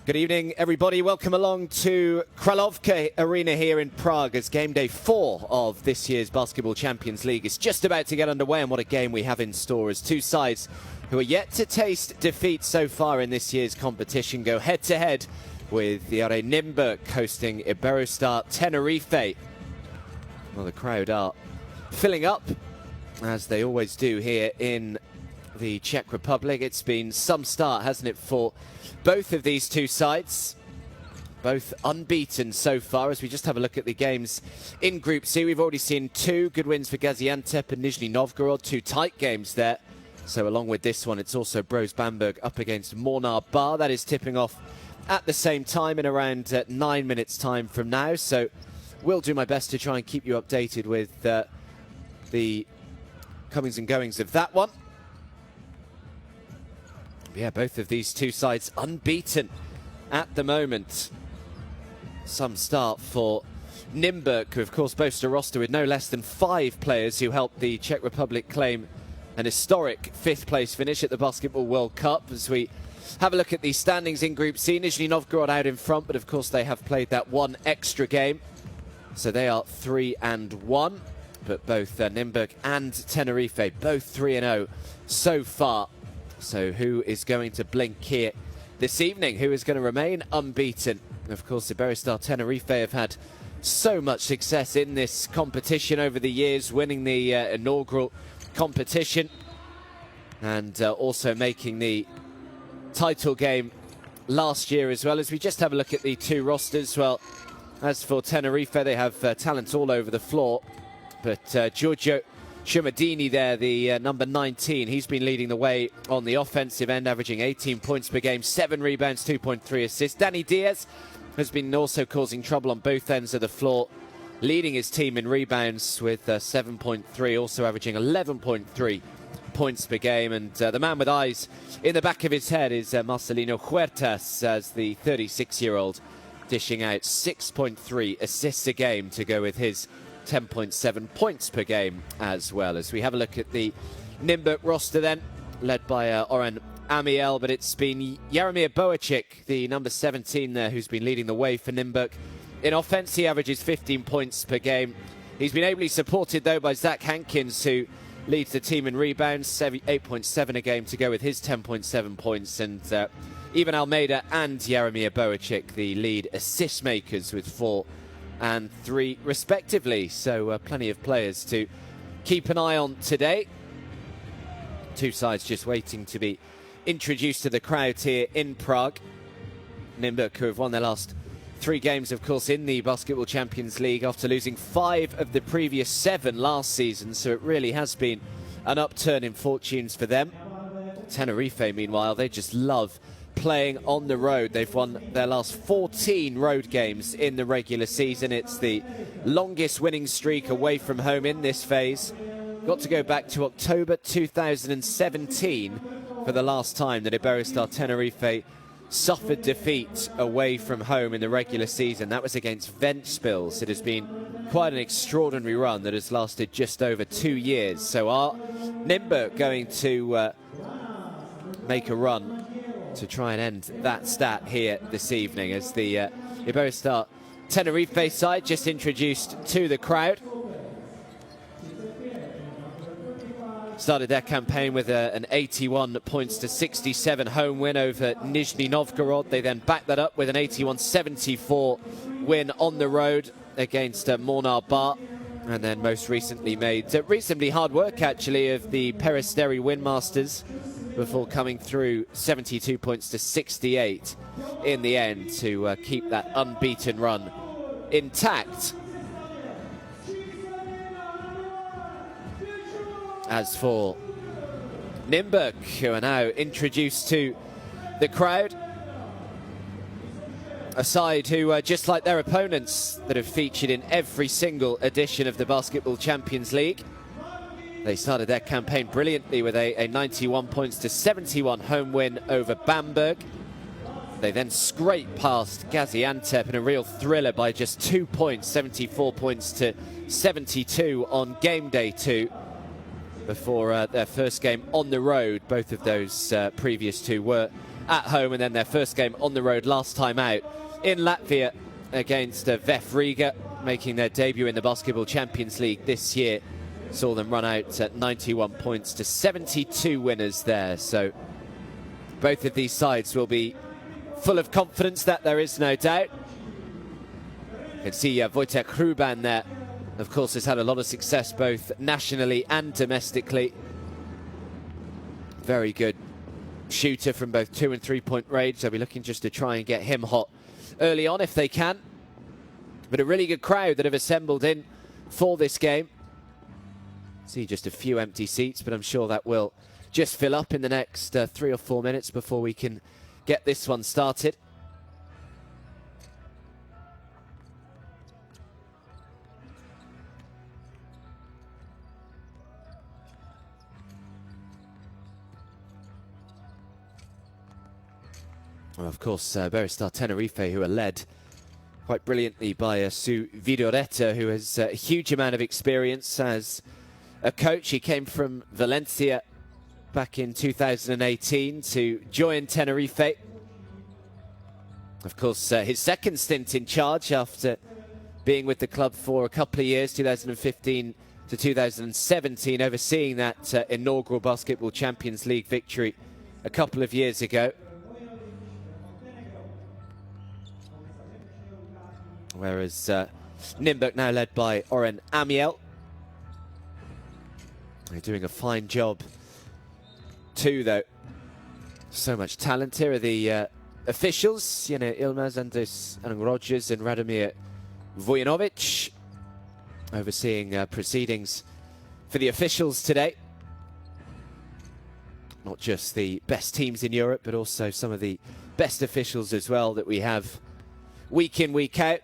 Good evening, everybody. Welcome along to Kralove Arena here in Prague as game day 4 of this year's Basketball Champions League is just about to get underway, and what a game we have in store as two sides who are yet to taste defeat so far in this year's competition go head-to-head with the Nymburk hosting Iberostar Tenerife. Well, the crowd are filling up, as they always do here in the Czech Republic. It's been some start, hasn't it, for both of these two sides, both unbeaten so far. As we just have a look at the games in Group C, we've already seen two good wins for Gaziantep and Nizhny Novgorod, two tight games there. So along with this one, it's also Brose Bamberg up against Mornar Bar. That is tipping off at the same time in around 9 minutes time from now. So we'll do my best to try and keep you updated with the comings and goings of that one. Yeah, both of these two sides unbeaten at the moment. Some start for Nymburk, who of course boast a roster with no less than 5 players who helped the Czech Republic claim an historic 5th place finish at the Basketball World Cup. As we have a look at the standings in Group C, Nizhny Novgorod out in front, but of course they have played that one extra game. So they are 3-1, but both Nymburk and Tenerife, both 3-0 so far. So who is going to blink here this evening? Who is going to remain unbeaten? Of course, Iberostar Tenerife have had so much success in this competition over the years, winning the inaugural competition and also making the title game last year as well. As we just have a look at the two rosters, well, as for Tenerife, they have talent all over the floor, but Giorgio Shumadini there, the number 19, he's been leading the way on the offensive end, averaging 18 points per game, 7 rebounds, 2.3 assists. Danny Diaz has been also causing trouble on both ends of the floor, leading his team in rebounds with 7.3, also averaging 11.3 points per game. And the man with eyes in the back of his head is Marcelino Huertas, as the 36-year-old dishing out 6.3 assists a game to go with his 10.7 points per game as well. As we have a look at the Nymburk roster then, led by Oren Amiel, but it's been Jaromir Boacik, the number 17 there, who's been leading the way for Nymburk. In offense, he averages 15 points per game. He's been ably supported, though, by Zach Hankins, who leads the team in rebounds, 8.7 a game to go with his 10.7 points. And even Almeida and Jaromir Boacik, the lead assist makers, with 4 and 3 respectively. So plenty of players to keep an eye on today. Two sides just waiting to be introduced to the crowd here in Prague. Nymburk, who have won their last 3 games, of course, in the Basketball Champions League after losing 5 of the previous 7 last season. So it really has been an upturn in fortunes for them. Tenerife, meanwhile, they just love playing on the road. They've won their last 14 road games in the regular season. It's the longest winning streak away from home in this phase. Got to go back to October 2017 for the last time that Iberostar Tenerife suffered defeat away from home in the regular season. That was against Ventspils. It has been quite an extraordinary run that has lasted just over 2 years. So are Nymburk going to make a run to try and end that stat here this evening, as the Iberostar Tenerife side just introduced to the crowd. Started their campaign with an 81 points to 67 home win over Nizhny Novgorod. They then backed that up with an 81-74 win on the road against Mornar Bar. And then most recently made reasonably hard work, actually, of the Peristeri Windmasters, before coming through 72 points to 68 in the end to keep that unbeaten run intact. As for Nymburk, who are now introduced to the crowd, a side who, just like their opponents that have featured in every single edition of the Basketball Champions League, they started their campaign brilliantly with a 91 points to 71 home win over Bamberg. They then scraped past Gaziantep in a real thriller by just 2 points, 74 points to 72 on game day 2. before their first game on the road. Both of those previous two were at home, and then their first game on the road last time out in Latvia against VEF Riga, making their debut in the Basketball Champions League this year. Saw them run out at 91 points to 72 winners there. So both of these sides will be full of confidence, that there is no doubt. You can see Wojtek Hruban there, of course, has had a lot of success both nationally and domestically. Very good shooter from both 2- and 3-point range. They'll be looking just to try and get him hot early on if they can. But a really good crowd that have assembled in for this game. See just a few empty seats, but I'm sure that will just fill up in the next 3 or 4 minutes before we can get this one started. Well, of course, Iberostar Tenerife, who are led quite brilliantly by Su Vidoreta, who has a huge amount of experience as a coach. He came from Valencia back in 2018 to join Tenerife. Of course, his second stint in charge after being with the club for a couple of years, 2015 to 2017, overseeing that inaugural Basketball Champions League victory a couple of years ago. Whereas Nymburk now led by Orhan Amiel. They're doing a fine job too, though. So much talent here are the officials, you know, Ilmaz Andres Rogers and Radomir Vujanovic, overseeing proceedings for the officials today. Not just the best teams in Europe, but also some of the best officials as well that we have week in, week out.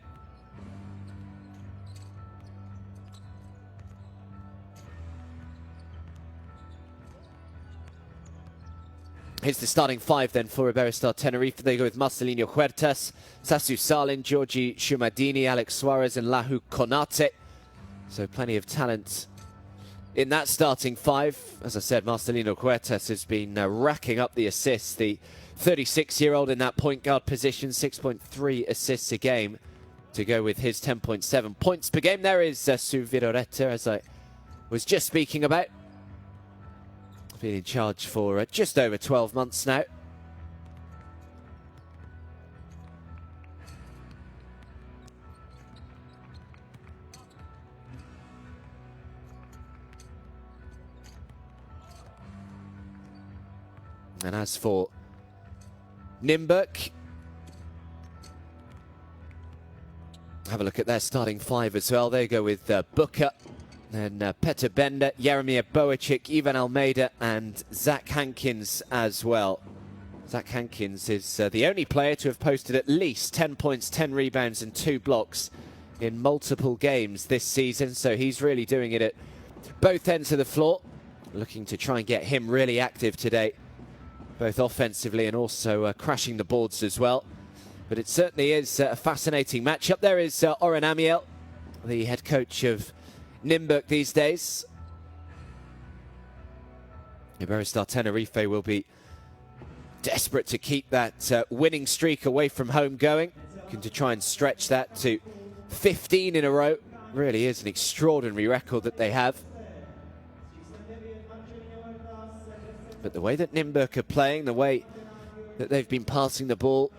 Here's the starting five then for Iberostar Tenerife. They go with Marcelino Huertas, Sasu Salin, Georgi Shumadini, Alex Suarez and Lahu Konate. So plenty of talent in that starting five. As I said, Marcelino Huertas has been racking up the assists. The 36-year-old in that point guard position, 6.3 assists a game to go with his 10.7 points per game. There is Su Vidoreta, as I was just speaking about. Been in charge for just over 12 months now. And as for Nymburk, have a look at their starting five as well. They go with Booker, then Petar Bender, Jaromir Boacic, Ivan Almeida and Zach Hankins as well. Zach Hankins is the only player to have posted at least 10 points, 10 rebounds and 2 blocks in multiple games this season. So he's really doing it at both ends of the floor. Looking to try and get him really active today, both offensively and also crashing the boards as well. But it certainly is a fascinating matchup. There is Orhan Amiel, the head coach of Nymburk these days. Iberostar Tenerife will be desperate to keep that winning streak away from home going. Looking to try and stretch that to 15 in a row. Really is an extraordinary record that they have. But the way that Nymburk are playing, the way that they've been passing the ball,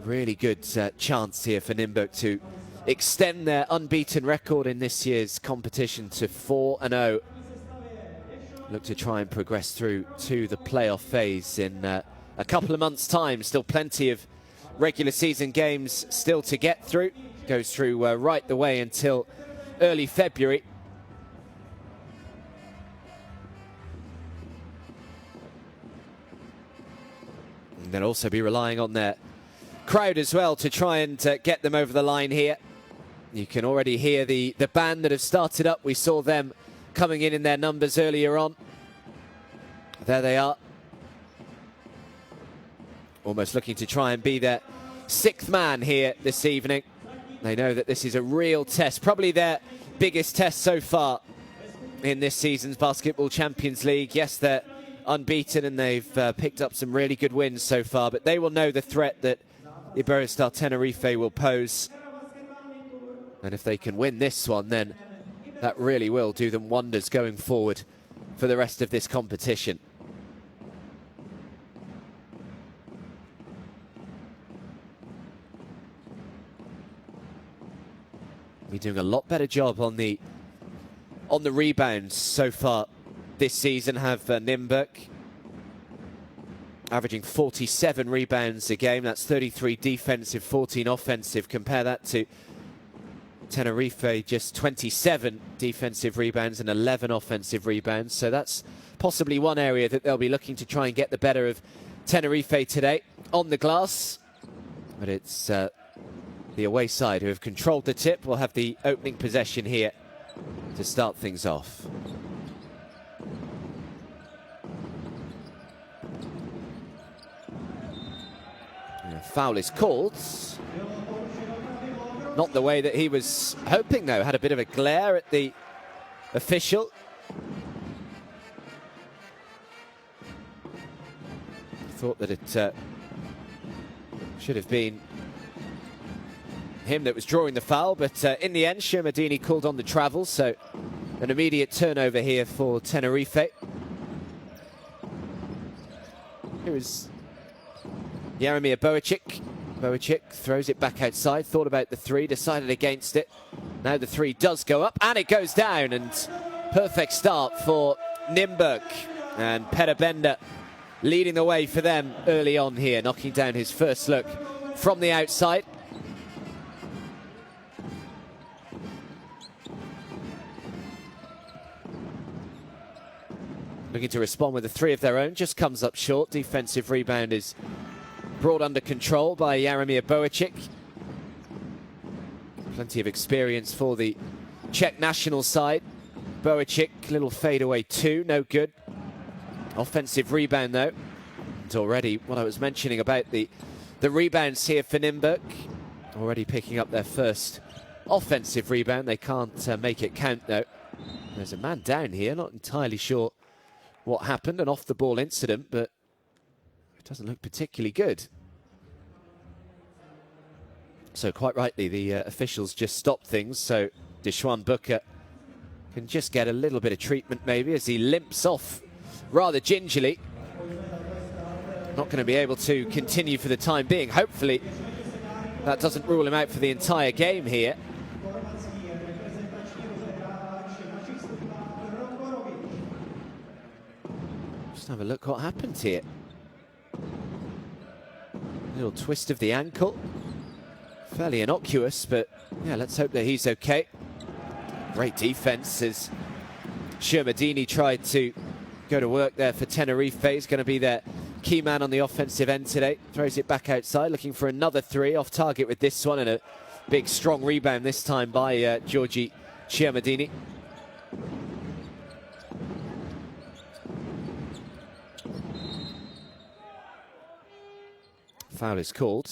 really good chance here for Nymburk to extend their unbeaten record in this year's competition to 4-0. Look to try and progress through to the playoff phase in a couple of months' time. Still plenty of regular season games still to get through. Goes through right the way until early February. And they'll also be relying on their crowd as well to try and get them over the line here. You can already hear the band that have started up. We saw them coming in their numbers earlier on. There they are. Almost looking to try and be their 6th man here this evening. They know that this is a real test, probably their biggest test so far in this season's Basketball Champions League. Yes, they're unbeaten, and they've picked up some really good wins so far, but they will know the threat that Iberostar Tenerife will pose. And if they can win this one, then that really will do them wonders going forward for the rest of this competition. We're doing a lot better job on the rebounds so far this season, have Nymburk, averaging 47 rebounds a game. That's 33 defensive, 14 offensive. Compare that to Tenerife, just 27 defensive rebounds and 11 offensive rebounds. So that's possibly one area that they'll be looking to try and get the better of Tenerife today on the glass. But it's the away side who have controlled the tip. Will have the opening possession here to start things off. And a foul is called. Not the way that he was hoping, though. Had a bit of a glare at the official. Thought that it should have been him that was drawing the foul, but in the end, Shermadini called on the travel, so an immediate turnover here for Tenerife. Here is Jaromir Boacic. Boacic throws it back outside, thought about the three, decided against it. Now the three does go up, and it goes down, and perfect start for Nymburk. And Peter Bender leading the way for them early on here, knocking down his first look from the outside. Looking to respond with a three of their own, just comes up short. Defensive rebound is brought under control by Jaromir Boacic. Plenty of experience for the Czech national side. Boacic, little fadeaway two, no good. Offensive rebound though. And already what I was mentioning about the rebounds here for Nymburk. Already picking up their first offensive rebound. They can't make it count though. There's a man down here, not entirely sure what happened, an off-the-ball incident, but it doesn't look particularly good. So quite rightly, the officials just stopped things, so Deshuan Booker can just get a little bit of treatment maybe as he limps off rather gingerly. Not going to be able to continue for the time being. Hopefully that doesn't rule him out for the entire game here. Just have a look what happened here. Little twist of the ankle. Fairly innocuous, but yeah, let's hope that he's okay. Great defense as Shermadini tried to go to work there for Tenerife. He's going to be their key man on the offensive end today. Throws it back outside, looking for another three. Off target with this one, and a big strong rebound this time by Giorgi Shermadini. Foul is called.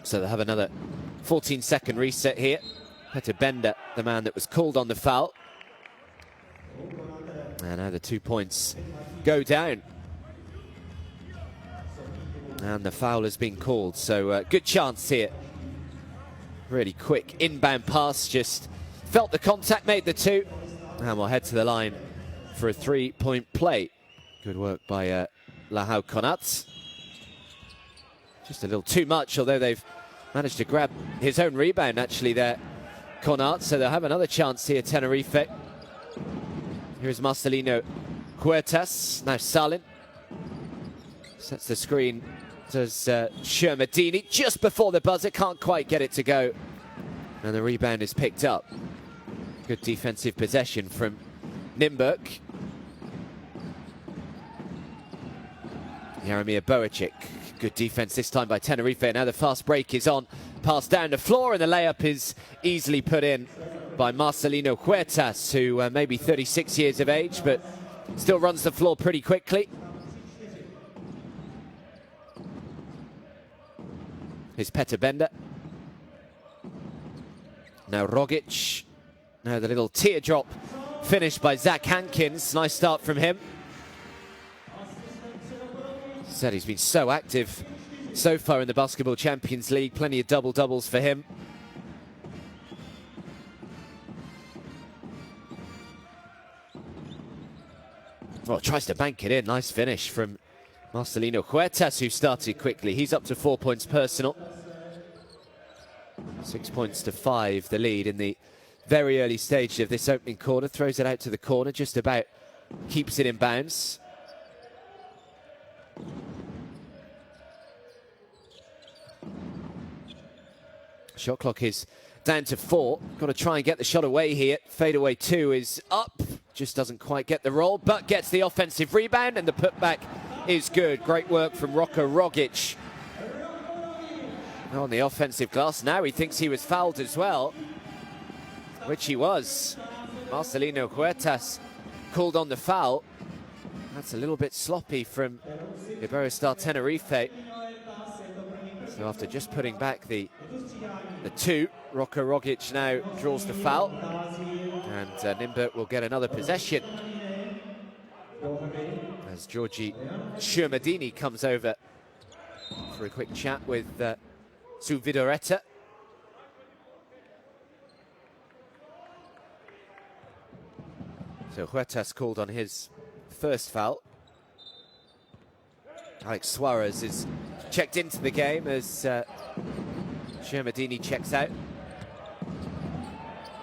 So they'll have another 14-second reset here. Peter Bender, the man that was called on the foul. And now the 2 points go down. And the foul has been called, so good chance here. Really quick inbound pass, just felt the contact, made the two. And we'll head to the line for a three-point play. Good work by Lahau Konat. Just a little too much, although they've managed to grab his own rebound actually there, Konat. So they'll have another chance here, Tenerife. Here's Marcelino Huertas, now Salin. Sets the screen, does Shermadini just before the buzzer, can't quite get it to go. And the rebound is picked up. Good defensive possession from Nymburk. Jaromir Boacic, good defense this time by Tenerife. Now the fast break is on. Pass down the floor and the layup is easily put in by Marcelino Huertas, who may be 36 years of age, but still runs the floor pretty quickly. Here's Peter Bender. Now Rogic. Now the little teardrop finish by Zach Hankins. Nice start from him. Said he's been so active so far in the Basketball Champions League. Plenty of double-doubles for him. Well, tries to bank it in. Nice finish from Marcelino Huertas, who started quickly. He's up to 4 points personal. 6 points to 5, the lead in the very early stage of this opening quarter. Throws it out to the corner, just about keeps it in bounds. Shot clock is down to 4. Got to try and get the shot away here. Fadeaway 2 is up. Just doesn't quite get the roll, but gets the offensive rebound, and the putback is good. Great work from Roko Rogic. On the offensive glass, now he thinks he was fouled as well, which he was. Marcelino Huertas called on the foul. That's a little bit sloppy from Iberostar Tenerife. So after just putting back the 2, Roko Rogic now draws the foul. And Nymburk will get another possession as Georgi Shermadini comes over for a quick chat with Su Vidoretta. So Huertas called on his first foul. Alex Suarez is checked into the game as Shermadini checks out.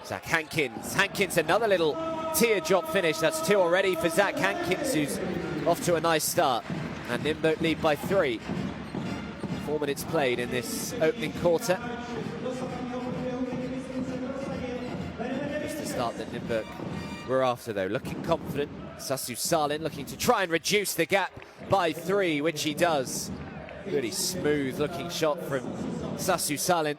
Zach Hankins. Hankins, another little teardrop finish. That's 2 already for Zach Hankins, who's off to a nice start. And Nymburk lead by 3. 4 minutes played in this opening quarter. Just the start that Nymburk were after, though. Looking confident. Sasu Salin looking to try and reduce the gap by 3, which he does. Really smooth looking shot from Sasu Salin.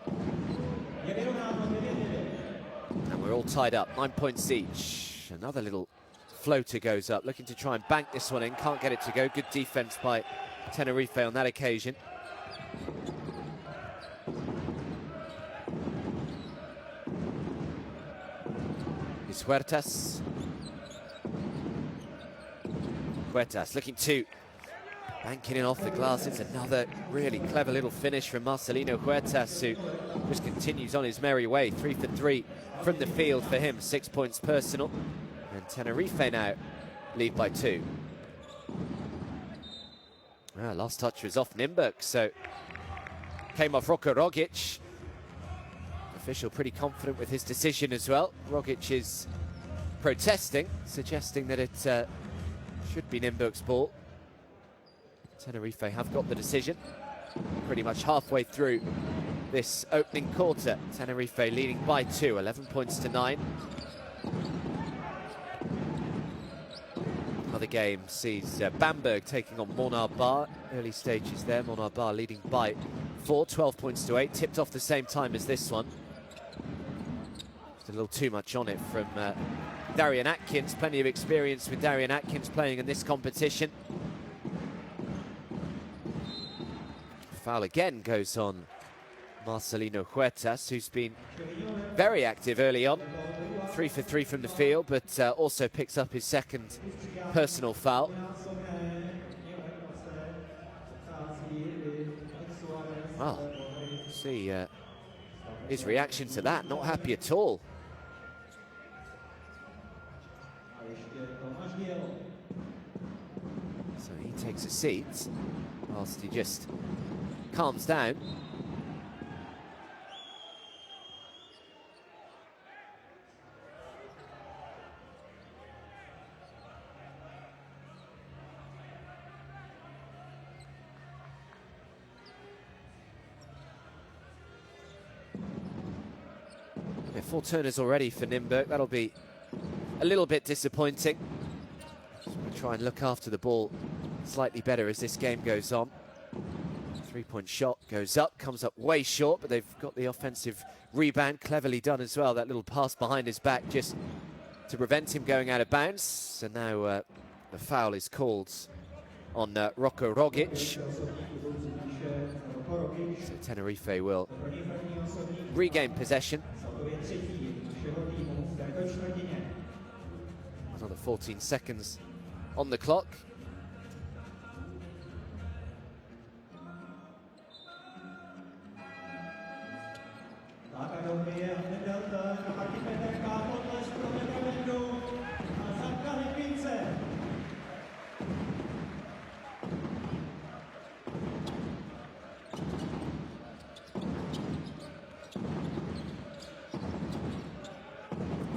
We're all tied up, 9 points each. Another little floater goes up, looking to try and bank this one in. Can't get it to go. Good defense by Tenerife on that occasion. It's Huertas. Huertas looking to banking it off the glass. It's another really clever little finish from Marcelino Huertas, who just continues on his merry way. 3 for 3 from the field for him. 6 points personal. And Tenerife now lead by 2. Last touch was off Nymburk, so came off Roko Rogic. Official pretty confident with his decision as well. Rogic is protesting, suggesting that it should be Nymburk's ball. Tenerife have got the decision. Pretty much halfway through this opening quarter. Tenerife leading by 2, 11 points to 9. Another game sees Bamberg taking on Monar Bar. Early stages there, Monar Bar leading by 4, 12 points to 8. Tipped off the same time as this one. Just a little too much on it from Darian Atkins. Plenty of experience with Darian Atkins playing in this competition. Foul again goes on Marcelino Huertas, who's been very active early on. 3 for 3 from the field, but also picks up his second personal foul. Well, see his reaction to that, not happy at all. So he takes a seat whilst he just calms down. Yeah, 4 turners already for Nymburk. That'll be a little bit disappointing. We'll try and look after the ball slightly better as this game goes on. 3-point shot goes up, comes up way short, but they've got the offensive rebound. Cleverly done as well. That little pass behind his back just to prevent him going out of bounds. So now the foul is called on Roko Rogic. So Tenerife will regain possession. Another 14 seconds on the clock.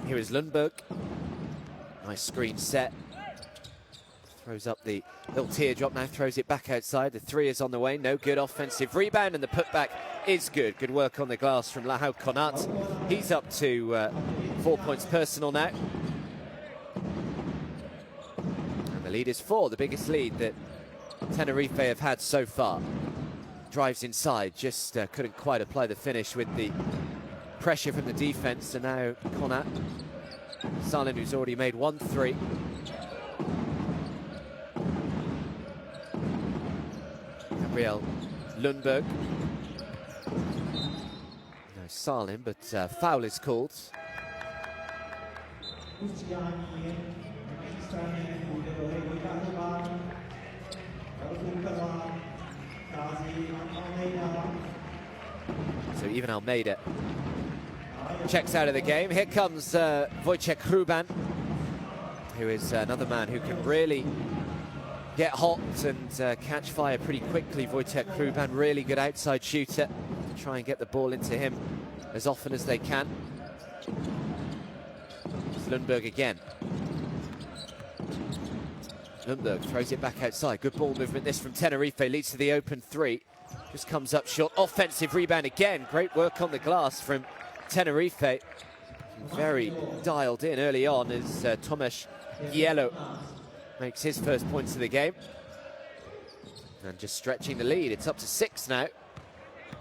Here is Nymburk. Nice screen set. Throws up the little teardrop now, throws it back outside. The three is on the way. No good offensive rebound, and the putback is good. Good work on the glass from Lahu Konat. He's up to 4 points personal now. And the lead is 4, the biggest lead that Tenerife have had so far. Drives inside, just couldn't quite apply the finish with the pressure from the defense. And now Konat, Salim, who's already made 1 3. Gabriel Nymburk. No Salim, but foul is called. So even Almeida checks out of the game. Here comes Wojciech Hruban, who is another man who can really get hot and catch fire pretty quickly. Wojciech Hruban, really good outside shooter. Try and get the ball into him as often as they can. It's Nymburk again. Nymburk throws it back outside. Good ball movement this from Tenerife, leads to the open 3. Just comes up short. Offensive rebound again. Great work on the glass from Tenerife. Very dialed in early on as Tomasz Gielo makes his first points of the game. And just stretching the lead. It's up to 6 now.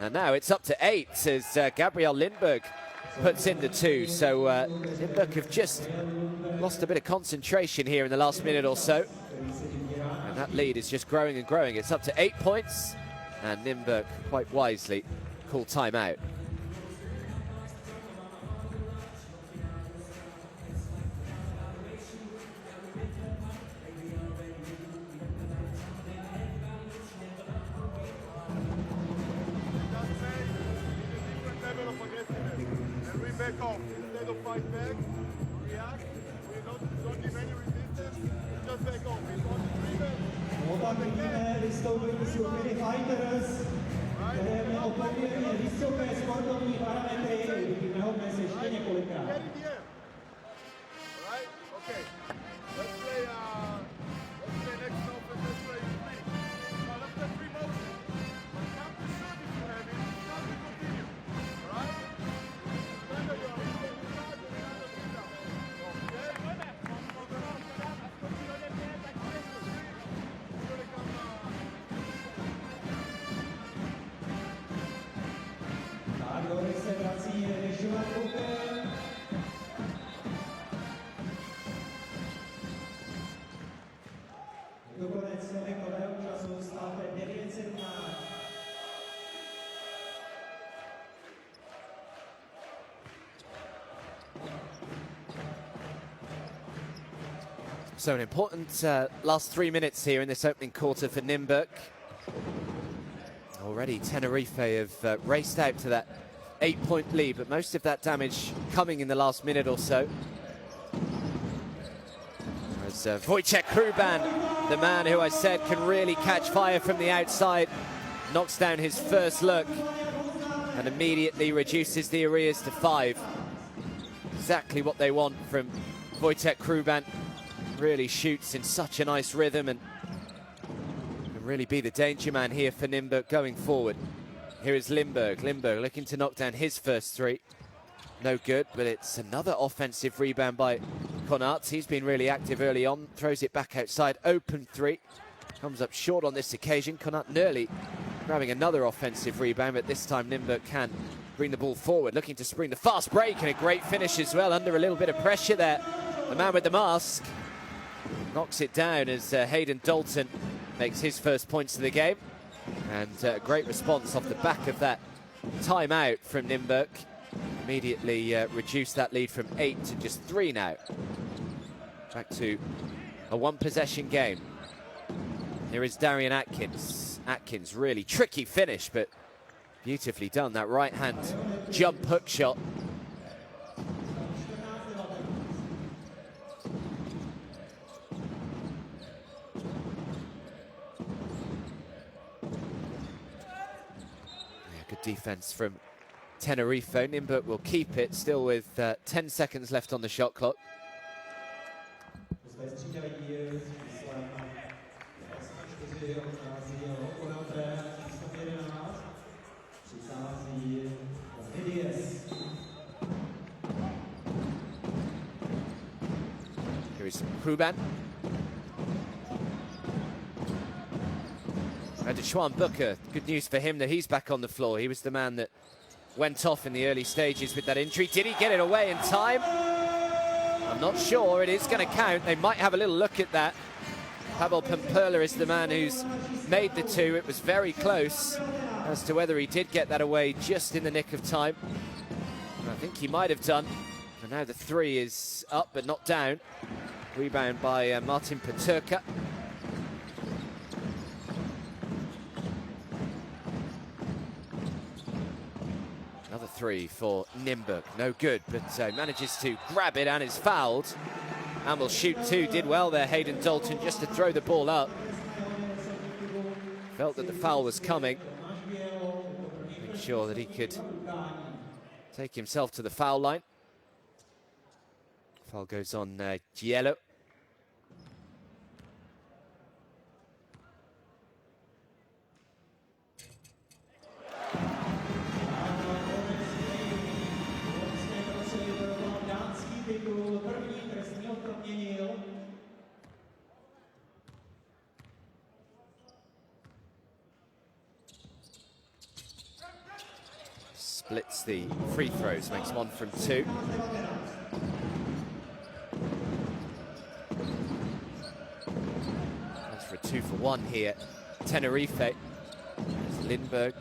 And now it's up to 8 as Gabriel Nymburk puts in the 2. So Nymburk have just lost a bit of concentration here in the last minute or so. And that lead is just growing and growing. It's up to 8 points. And Nymburk, quite wisely, called timeout. Back off. Instead of fight back, react. We don't give any resistance. Just back off. It's on the treatment. Vystoupení skupiny Fighters, které mělo poměrně vysoké sportovní parametry. Uvidíme ho dnes ještě několikrát. Right? Okay. Let's play next offense. Let's play 3. Let's play 3 motions. Come to shoot if you have it. Come to continue. Alright? Se vrací Nešova Kupen. Do konec novinkového času stav 9:17. So an important last 3 minutes here in this opening quarter for Nymburk. Already Tenerife have raced out to that 8-point lead, but most of that damage coming in the last minute or so. As Wojciech Hruban, the man who I said can really catch fire from the outside, knocks down his first look and immediately reduces the arrears to 5. Exactly what they want from Wojciech Hruban. Really shoots in such a nice rhythm and can really be the danger man here for Nymburk going forward. Here is Nymburk. Nymburk looking to knock down his first 3. No good, but it's another offensive rebound by Konat. He's been really active early on. Throws it back outside. Open 3. Comes up short on this occasion. Konat nearly grabbing another offensive rebound, but this time Nymburk can bring the ball forward. Looking to spring the fast break and a great finish as well. Under a little bit of pressure there. The man with the mask knocks it down as Hayden Dalton makes his first points of the game. And great response off the back of that timeout from Nymburk. Immediately reduced that lead from 8 to just 3 now. Back to a one-possession game. Here is Darian Atkins. Atkins, really tricky finish, but beautifully done. That right-hand jump hook shot. Yeah, good defense from Tenerife. Nymburk will keep it, still with 10 seconds left on the shot clock. Here is Hruban. Radeschwan Booker, good news for him that he's back on the floor. He was the man that went off in the early stages with that injury. Did he get it away in time? I'm not sure. It is going to count. They might have a little look at that. Pavel Pamperla is the man who's made the two. It was very close as to whether he did get that away just in the nick of time. And I think he might have done. And now the three is up but not down. Rebound by Martin Peterka. Another three for Nymburk. No good, but manages to grab it and is fouled. And will shoot two. Did well there, Hayden Dalton, just to throw the ball up. Felt that the foul was coming. Make sure that he could take himself to the foul line. Foul goes on Giello. Splits the free throws, makes 1 from 2. Goes for a 2 for 1 here. Tenerife. There's Nymburk.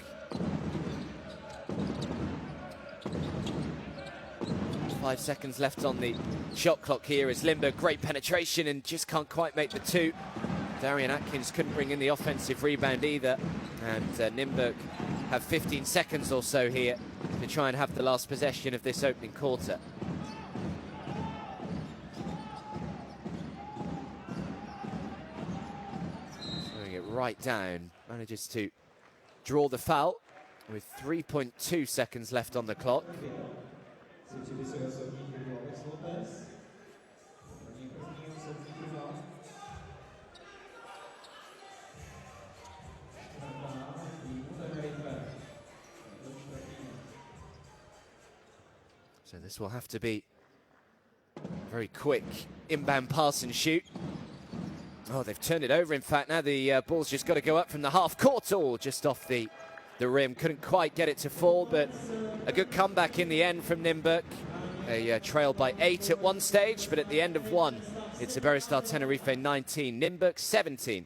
5 seconds left on the shot clock here as Nymburk, great penetration and just can't quite make the 2. Darian Atkins couldn't bring in the offensive rebound either. And Nymburk have 15 seconds or so here to try and have the last possession of this opening quarter. Slowing it right down, manages to draw the foul with 3.2 seconds left on the clock. So this will have to be a very quick inbound pass and shoot. Oh, they've turned it over. In fact, now the ball's just got to go up from the half court, or just off the rim. Couldn't quite get it to fall, but a good comeback in the end from Nymburk. They trailed by 8 at one stage, but at the end of one, it's Iberostar Tenerife 19, Nymburk 17.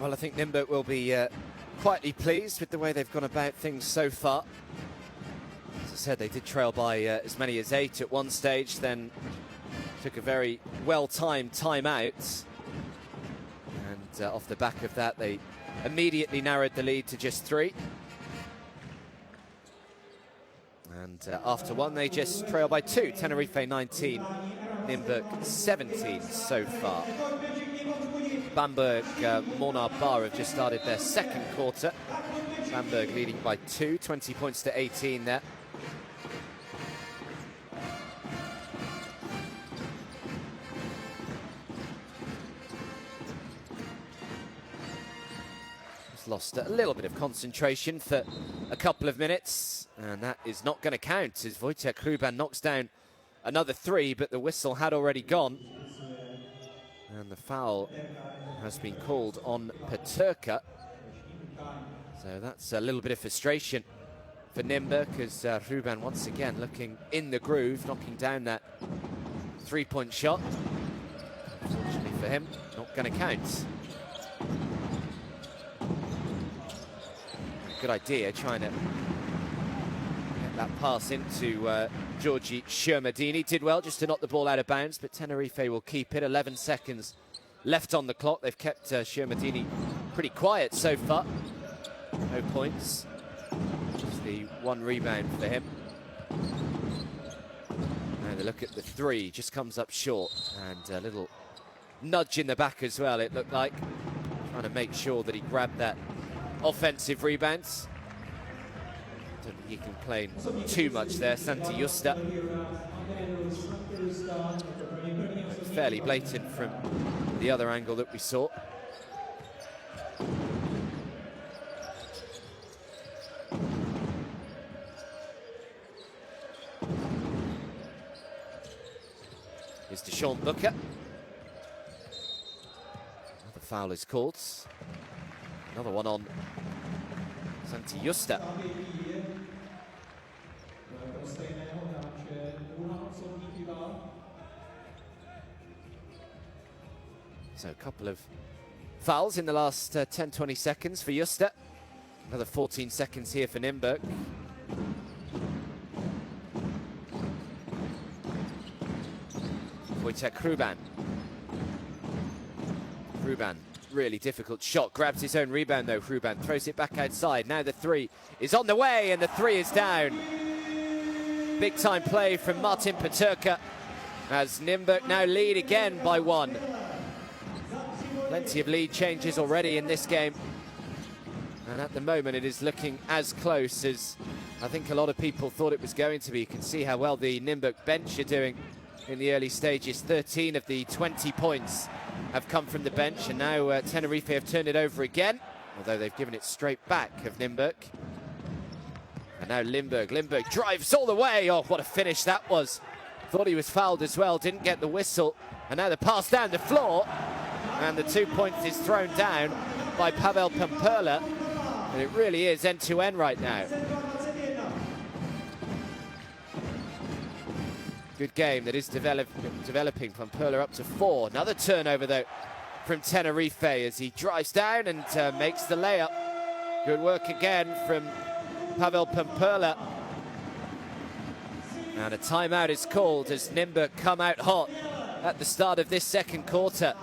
Well, I think Nymburk will be quietly pleased with the way they've gone about things so far. As I said, they did trail by as many as 8 at one stage, then took a very well-timed timeout. And off the back of that, they immediately narrowed the lead to just 3. And after one, they just trail by 2. Tenerife 19, Nymburk 17 so far. Bamberg, Mornar Bar have just started their second quarter. Bamberg leading by 2, 20 points to 18 there. Just lost a little bit of concentration for a couple of minutes, and that is not going to count as Wojciech Hruban knocks down another 3, but the whistle had already gone. And the foul has been called on Peterka. So that's a little bit of frustration for Nymburk as Hruban once again looking in the groove, knocking down that 3-point shot. Unfortunately for him, not going to count. Good idea, trying to get that pass into Georgi Shermadini. Did well just to knock the ball out of bounds, but Tenerife will keep it. 11 seconds left on the clock. They've kept Shermadini pretty quiet so far. No points. Just the 1 rebound for him. And a look at the 3, just comes up short. And a little nudge in the back as well, it looked like. Trying to make sure that he grabbed that offensive rebounds. Don't think he can claim too much there. Santi Justa. Fairly blatant from the other angle that we saw. Here's Deshaun Booker. Another foul is called. Another one on Santi Justa. So a couple of fouls in the last 10-20 seconds for Justa. Another 14 seconds here for Nymburk. Wojciech Hruban. Hruban, really difficult shot. Grabs his own rebound though, Hruban. Throws it back outside. Now the 3 is on the way and the 3 is down. Big time play from Martin Peterka as Nymburk now lead again by 1. Plenty of lead changes already in this game. And at the moment it is looking as close as I think a lot of people thought it was going to be. You can see how well the Nymburk bench are doing in the early stages. 13 of the 20 points have come from the bench, and now Tenerife have turned it over again, although they've given it straight back of Nymburk. And now Nymburk drives all the way. Oh, what a finish that was. Thought he was fouled as well, didn't get the whistle. And now the pass down the floor, and the 2 points is thrown down by Pavel Pamperla. And it really is end-to-end right now. Good game that is developing. Pamperla up to 4. Another turnover though from Tenerife as he drives down and makes the layup. Good work again from Pavel Pamperla. And a timeout is called as Nymburk come out hot at the start of this second quarter.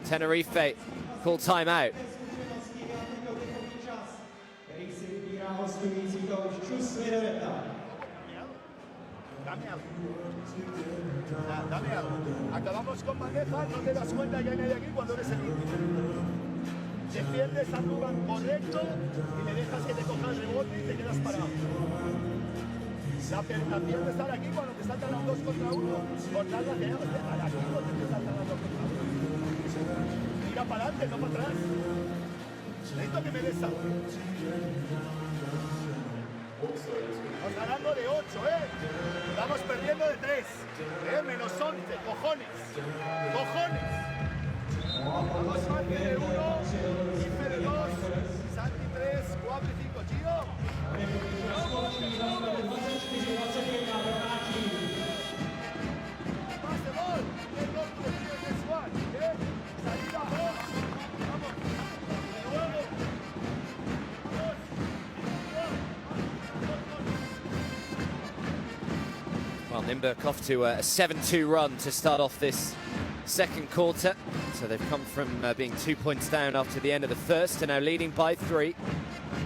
Tenerife call timeout. Dame algo. Acabamos con bandeja, no te das cuenta que hay nadie aquí cuando eres el último. Defiendes a Ruban correcto y le dejas que te coja el rebote y te quedas parado. La tentación de estar aquí cuando te saltan los 2 contra 1, cortar la que hagas, dejar aquí cuando te saltan los 2 contra 1. Tira para adelante, no para atrás. Necesito que me des algo. Vamos ganando de 8, Vamos perdiendo de 3. Menos 11. Cojones. Cojones. Vamos Santi de 1, Ife de 2, Santi 3, 4 y 5, Gio. Pase gol. El gol de Gio es Juan. Salida 2. Vamos. Nymburk off to a 7-2 run to start off this second quarter. So they've come from being 2 points down after the end of the first to now leading by 3.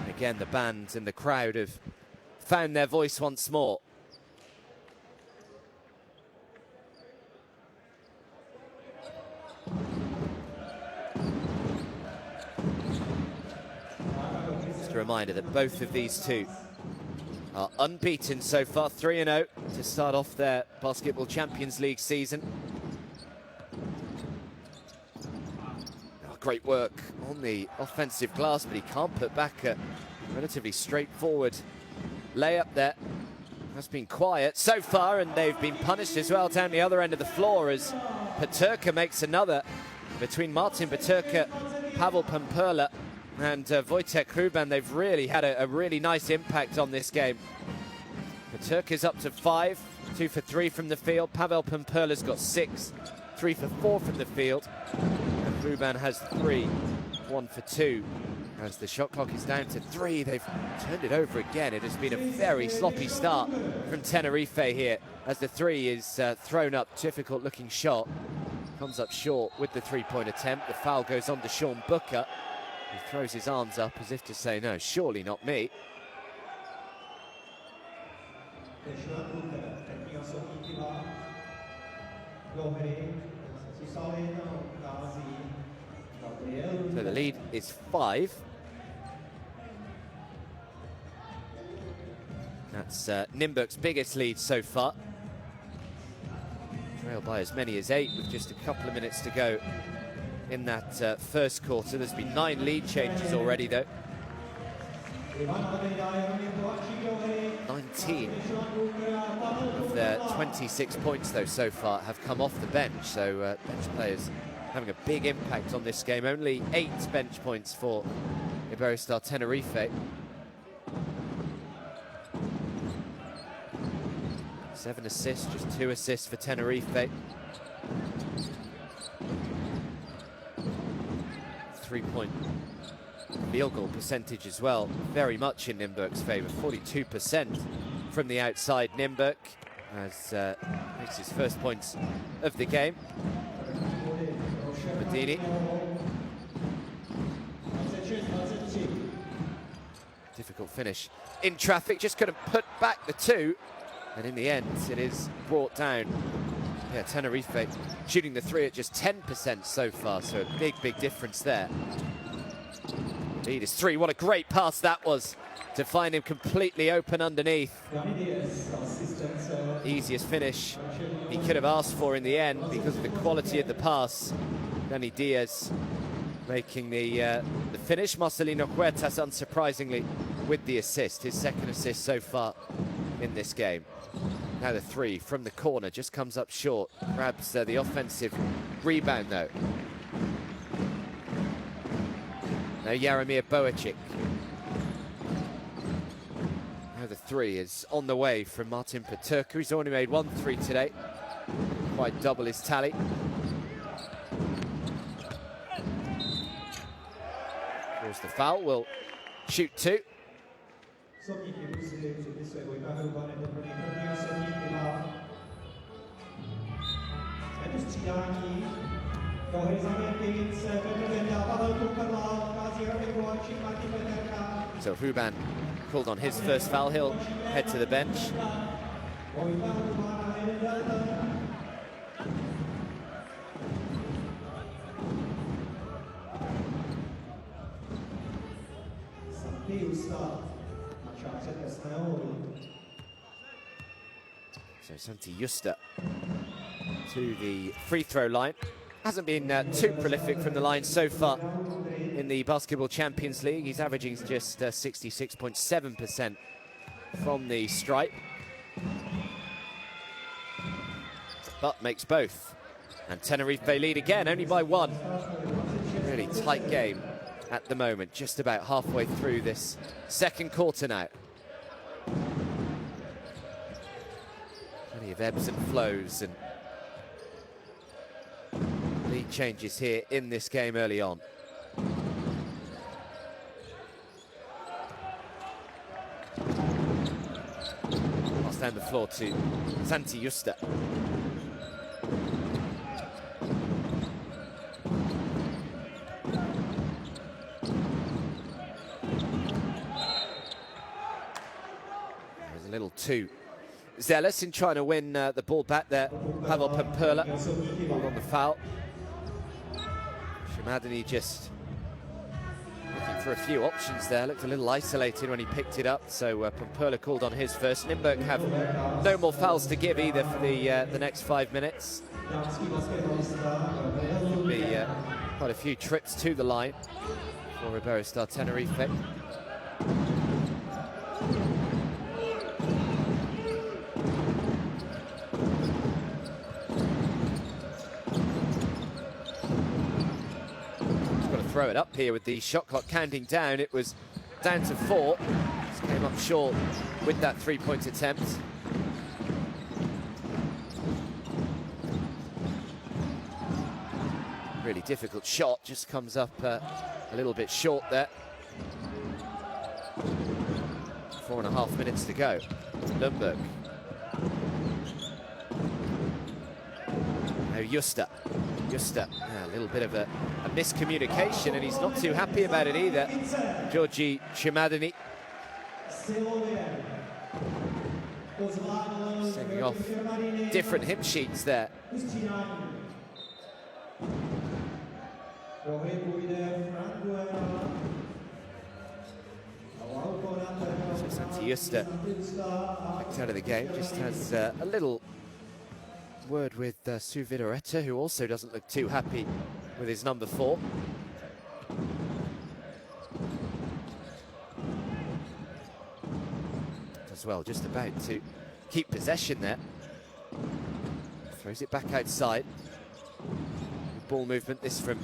Again, the band and the crowd have found their voice once more. Just a reminder that both of these two are unbeaten so far, 3-0 to start off their Basketball Champions League season. Great work on the offensive glass, but he can't put back a relatively straightforward layup there. Has been quiet so far, and they've been punished as well down the other end of the floor as Peterka makes another. Between Martin Peterka, Pavel Pamperla and Wojtek Hruban, they've really had a really nice impact on this game. Peterka's up to 5, 2 for 3 from the field. Pavel Pamperla's got 6, 3 for 4 from the field. And Hruban has 3, 1 for 2. As the shot clock is down to 3, they've turned it over again. It has been a very sloppy start from Tenerife here, as the 3 is thrown up. Difficult looking shot. Comes up short with the 3-point attempt. The foul goes on to Sean Booker. He throws his arms up as if to say, no, surely not me. So the lead is 5. That's Nymburk's biggest lead so far. Trailed by as many as 8 with just a couple of minutes to go in that first quarter. There's been 9 lead changes already though. 19 of their 26 points though so far have come off the bench, so bench players having a big impact on this game. Only 8 bench points for Iberostar Tenerife. 7 assists, just 2 assists for Tenerife. 3-point field goal percentage as well, very much in Nymburk's favour, 42% from the outside. Nymburk as makes his first points of the game. Medini. Difficult finish in traffic, just could have put back the 2, and in the end it is brought down. Yeah, Tenerife shooting the 3 at just 10% so far, so a big difference there. Lead is 3. What a great pass that was to find him completely open underneath. Easiest finish he could have asked for in the end because of the quality of the pass. Dani Diaz making the finish. Marcelino Huertas, unsurprisingly, with the assist, his second assist so far in this game. Now the 3 from the corner just comes up short. Grabs the offensive rebound though. Now Jaromir Boecic. Now the 3 is on the way from Martin Peterka. He's only made 1 3 today. Quite double his tally. Here's the foul, will shoot 2. So Hruban called on his first foul. He'll head to the bench. So Santi Justa to the free throw line. Hasn't been too prolific from the line so far in the Basketball Champions League. He's averaging just 66.7% from the stripe. But makes both. And Tenerife lead again, only by 1. Really tight game at the moment, just about halfway through this second quarter now. Plenty of ebbs and flows and lead changes here in this game early on. pass down the floor to Santi Justa. There's a little too zealous in trying to win the ball back there. Pavel Pamperla on the foul. Shimadani just looking for a few options there. Looked a little isolated when he picked it up, so Pamperla called on his first. Nymburk have no more fouls to give either for the next 5 minutes. Could be quite a few trips to the line for Iberostar Tenerife. Throw it up here with the shot clock counting down. It was down to 4. Just came up short with that three-point attempt. Really difficult shot, just comes up a little bit short there. 4.5 minutes to go. Nymburk. Now Justa, a little bit of a miscommunication, and he's not too happy about it either. Georgi Shimadani sending off different hymn sheets there. So Santi Justa kicked out of the game, just has a little word with Su Vidoretta, who also doesn't look too happy with his number 4. As well, just about to keep possession there. Throws it back outside. Ball movement, this from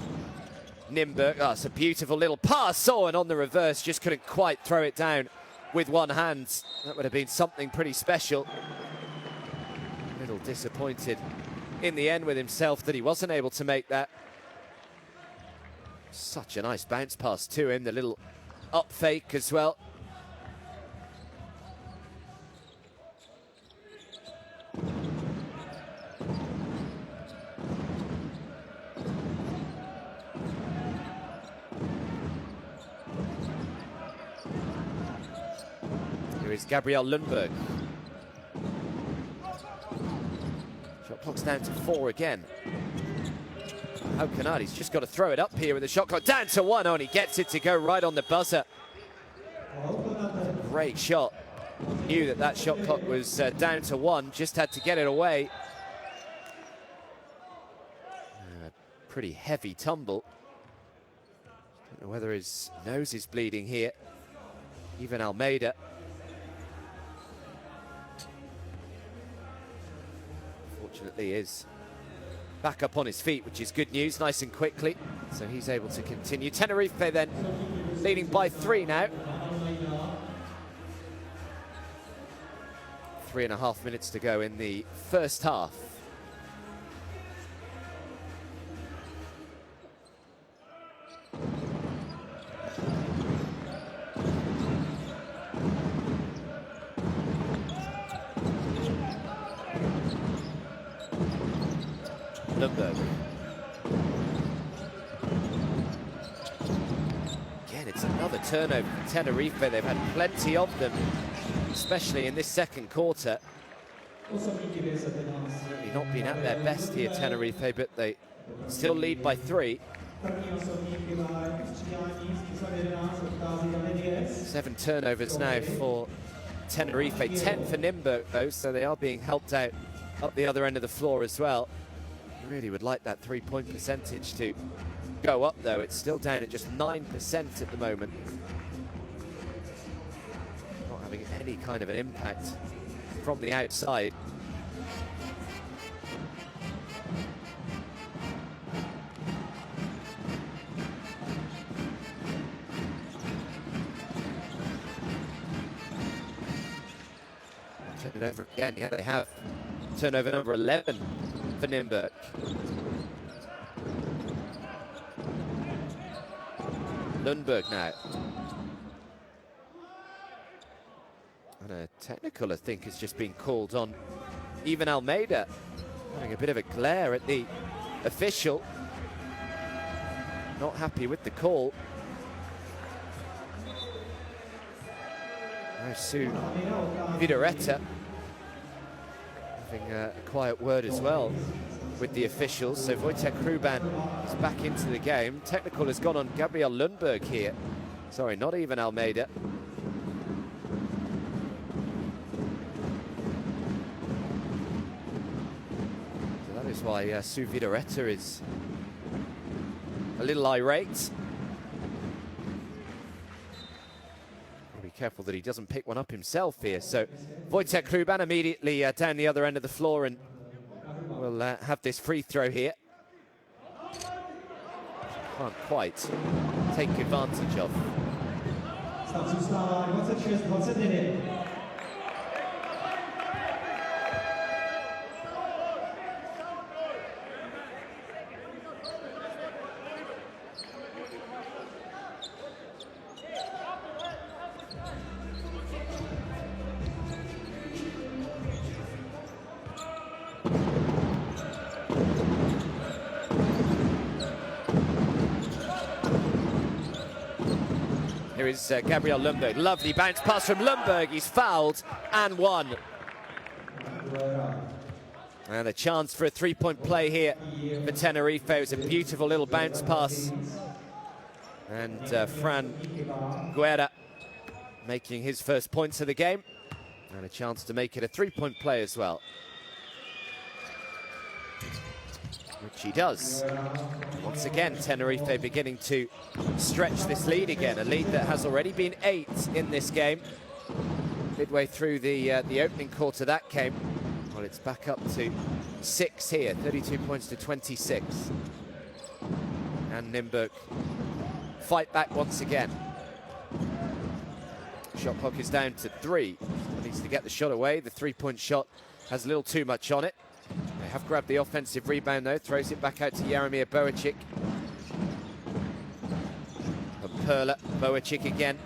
Nymburk. Oh, it's a beautiful little pass. Oh, and on the reverse, just couldn't quite throw it down with one hand. That would have been something pretty special. A little disappointed in the end with himself that he wasn't able to make that. Such a nice bounce pass to him, the little up fake as well. Here is Gabriel Lundberg. Shot clock's down to 4 again. How Canardi's just got to throw it up here with the shot clock down to 1. Oh, and he gets it to go right on the buzzer. Great shot. Knew that that shot clock was down to 1. Just had to get it away. Pretty heavy tumble. Don't know whether his nose is bleeding here. Even Almeida. Fortunately, is back up on his feet, which is good news, nice and quickly. So he's able to continue. Tenerife then leading by 3 now. 3.5 minutes to go in the first half. Nymburk. Again, it's another turnover for Tenerife. They've had plenty of them, especially in this second quarter. Certainly not been at their best here, Tenerife, but they still lead by 3. 7 turnovers now for Tenerife, 10 for Nymburk though, so they are being helped out up the other end of the floor as well. Really would like that 3-point percentage to go up though. It's still down at just 9% at the moment. Not having any kind of an impact from the outside. Turn it over again. Yeah, they have turnover number 11 for Nymburk. Lundberg now. And a technical, I think, has just been called on Ivan Almeida, having a bit of a glare at the official. Not happy with the call. Sue Vidareta having a quiet word as well with the officials. So Wojtek Hruban is back into the game. Technical has gone on Gabriel Nymburk here. Sorry, not even Almeida. So that is why Sue Vidareta is a little irate. Be careful that he doesn't pick one up himself here. So Wojtek Hruban immediately down the other end of the floor, and we'll have this free throw here. Can't quite take advantage of. Stav zůstává 26-29. Here is Gabriel Nymburk. Lovely bounce pass from Nymburk. He's fouled and won. And a chance for a three-point play here for Tenerife. It was a beautiful little bounce pass. And Fran Guerra making his first points of the game. And a chance to make it a three-point play as well, which he does. Once again, Tenerife beginning to stretch this lead again, a lead that has already been 8 in this game. Midway through the opening quarter that game, well, it's back up to 6 here, 32 points to 26. And Nymburk fight back once again. Shot clock is down to 3. Needs to get the shot away. The three-point shot has a little too much on it. They have grabbed the offensive rebound though, throws it back out to Jaromir Boacic. Perla, Boacic again.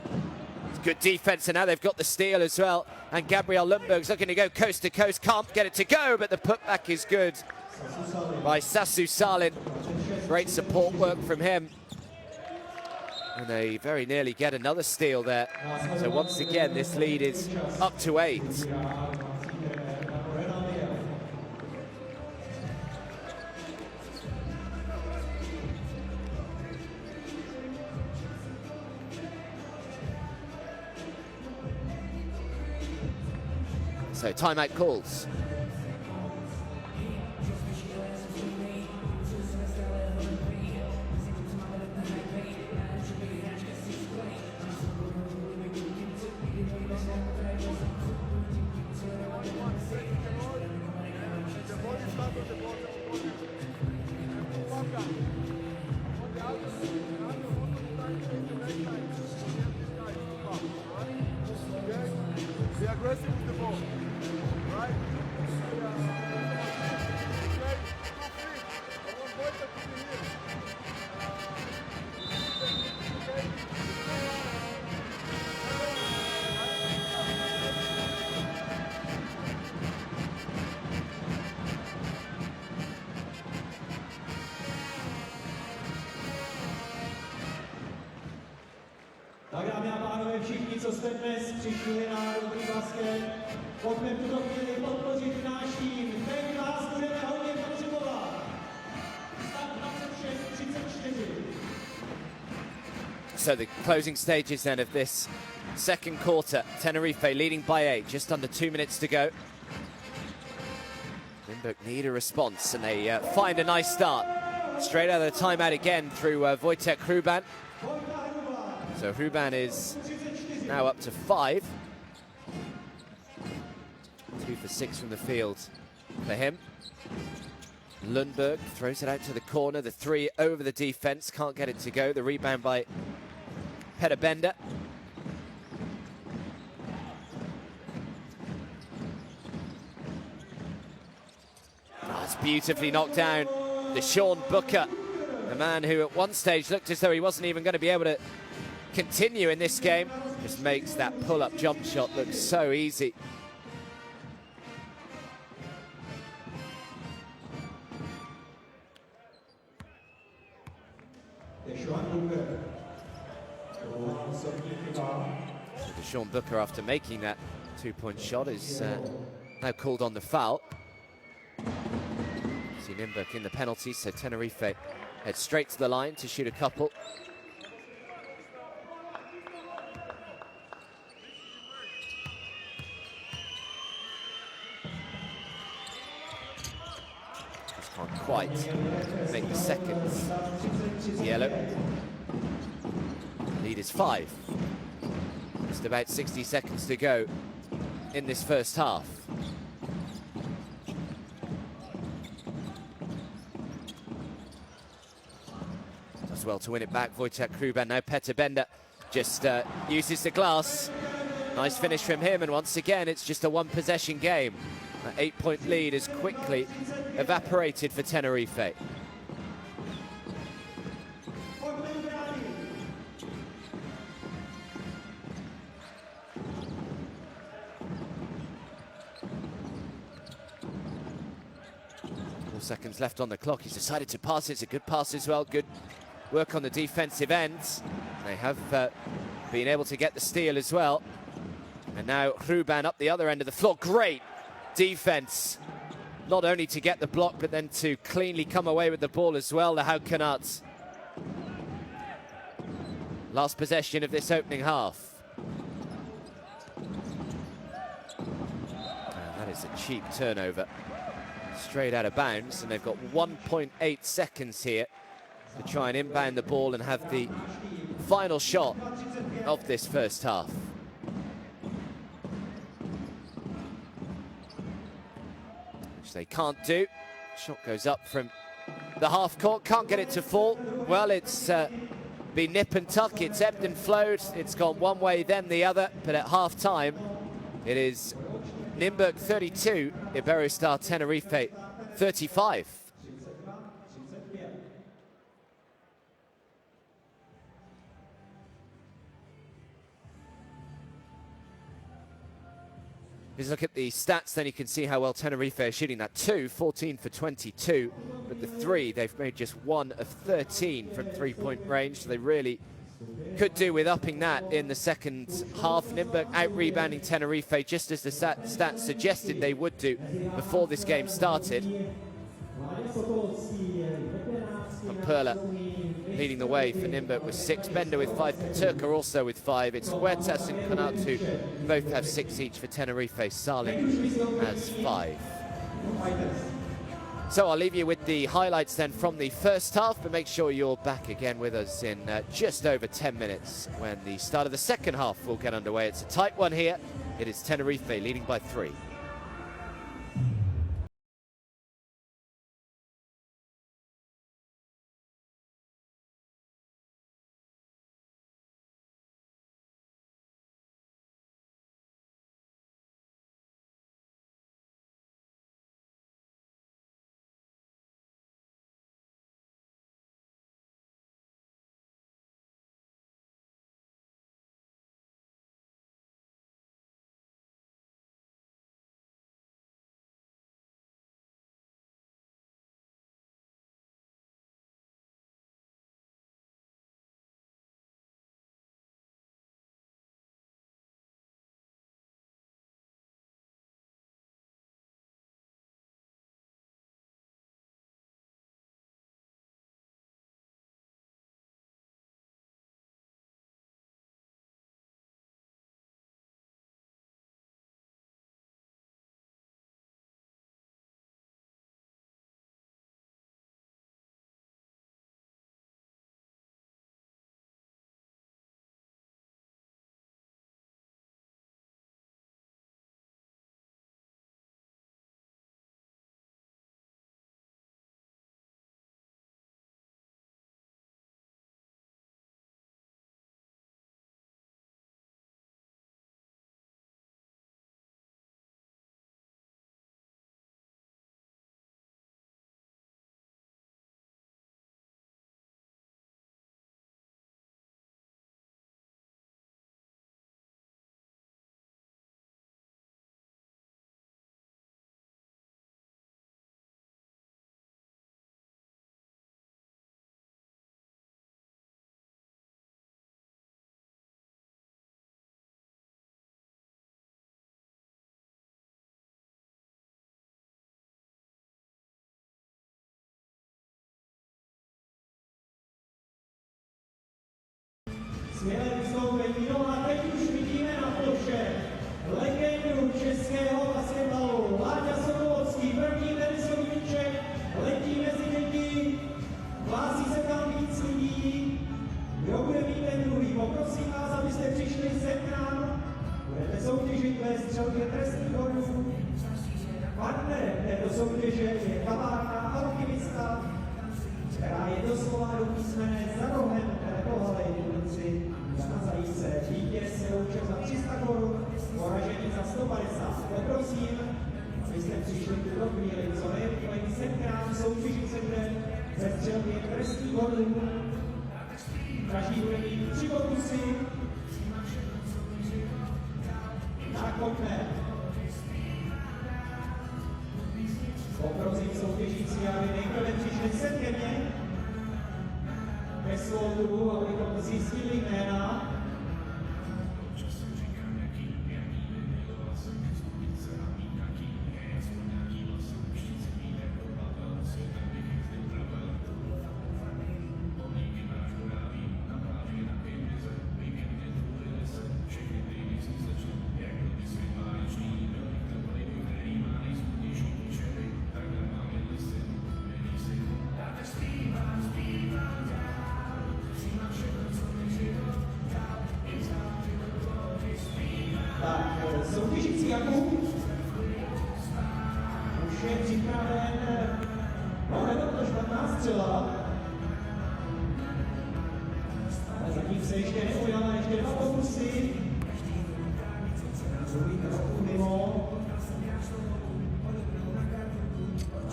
It's good defense, and now they've got the steal as well. And Gabriel Nymburk's looking to go coast to coast, can't get it to go, but the putback is good by Sasu Salin. Great support work from him. And they very nearly get another steal there. So once again, this lead is up to 8. So timeout calls. Be aggressive with the ball, right? Tak dámy a pánové, všichni, co jste dnes přišli na Dobrý basket, pojďme v tuto chvíli podpořit náš tým. Teď vás budeme hodně potřebovat. Stav 26-34. So the closing stages then of this second quarter. Tenerife leading by 8, just under 2 minutes to go. Nymburk need a response, and they find a nice start. Straight out of the timeout again through Wojtek Hruban. So Hruban is now up to 5. 2 for 6 from the field for him. Nymburk throws it out to the corner. The 3 over the defense, can't get it to go. The rebound by Petter Bender. Oh, it's beautifully knocked down. Sean Booker, the man who at one stage looked as though he wasn't even going to be able to continue in this game. just makes that pull-up jump shot look so easy. Sean Booker, after making that two-point shot, is now called on the foul. See Nymburk in the penalty, so Tenerife head straight to the line to shoot a couple. Just can't quite make the seconds. Yellow. Lead is 5. Just about 60 seconds to go in this first half. Does well to win it back. Wojciech Hruban, now Petr Bender just uses the glass. Nice finish from him, and once again it's just a one-possession game. That 8-point lead is quickly evaporated for Tenerife. Seconds left on the clock. He's decided to pass it. It's a good pass as well. Good work on the defensive end. They have been able to get the steal as well. And now Hruban up the other end of the floor. Great defense. Not only to get the block, but then to cleanly come away with the ball as well. The Haukenarts. Last possession of this opening half. And that is a cheap turnover. Straight out of bounds, and they've got 1.8 seconds here to try and inbound the ball and have the final shot of this first half. Which they can't do. Shot goes up from the half court, can't get it to fall. Well, it's been nip and tuck, it's ebbed and flowed, it's gone one way then the other, but at half time it is Nymburk 32, Iberostar Tenerife 35. If you look at the stats, then you can see how well Tenerife are shooting that 2, 14 for 22. But the 3, they've made just 1 of 13 from three-point range. So they really could do with upping that in the second half. Nymburk out-rebounding Tenerife, just as the stats suggested they would do before this game started. And Perla leading the way for Nymburk with 6, Bender with 5, Peterka also with 5. It's Huertas and Konatu both have 6 each for Tenerife. Salim has 5. So I'll leave you with the highlights then from the first half, but make sure you're back again with us in just over 10 minutes when the start of the second half will get underway. It's a tight one here. It is Tenerife leading by 3. Skvělé vystoupení, no a teď už vidíme na ploše legendu českého basketbalu. Láďa Sokolovský, první tenisový míček, letí mezi děti, hlásí se tam víc lidí. Kdo bude mít ten druhý? Poprosím vás, abyste přišli sem k nám. Budete soutěžit ve střelbě trestných bodů. Partnerem této soutěže je kavárna Alchymista, která je doslova do písmene za rohem této haly ulici Jana Zajíce. Vítěz se loučil za 300 korun, poražený za 150. Poprosím, abyste přišli tuto chvíli co nejrychleji sem k nám, soutěžit se bude ve střelbě trestných bodů. Každý bude mít 3 pokusy. Tak pojďme. Poprosím soutěžící, aby nejprve přišli sem ke mně ke slovu, abychom zjistili jména. Soutěžící Jakub už je připraven, no nebyl to špatná střela, ale zatím se ještě neujala, ještě 2 pokusy, druhý trochu mimo,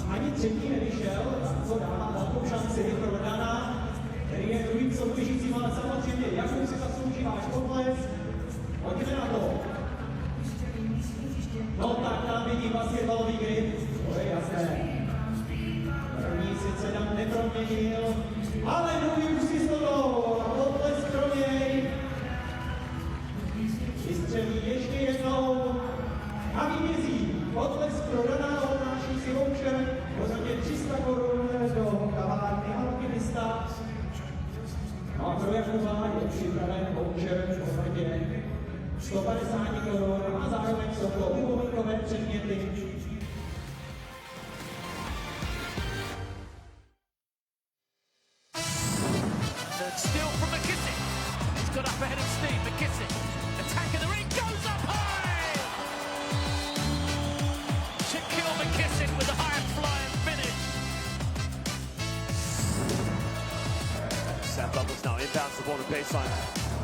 ani třetí nevyšel, co dává velkou šanci pro Dana, který je druhým soutěžícím, ale samozřejmě Jakub si zaslouží váš potlesk, pojďme na to. No tak tam vidím basketbalový grip, to je jasné. První sice tam neproměnil, ale druhý už si stodol a potlesk pro něj. Vystřelí ještě jednou a vítězí. Potlesk pro Dana, odnáší si voucher v hodnotě 300 korun do kavárny Alchymista. No a pro Jakuba je připraven voucher v hodnotě 150 korun a zároveň jsou to upomínkové předměty. Steal from McKissick. He's got up ahead of Steve. McKissick. Attack in the ring. Goes up high. Shaquille McKissick with a high flying finish. Sam Bubbles now inbounds the ball to baseline.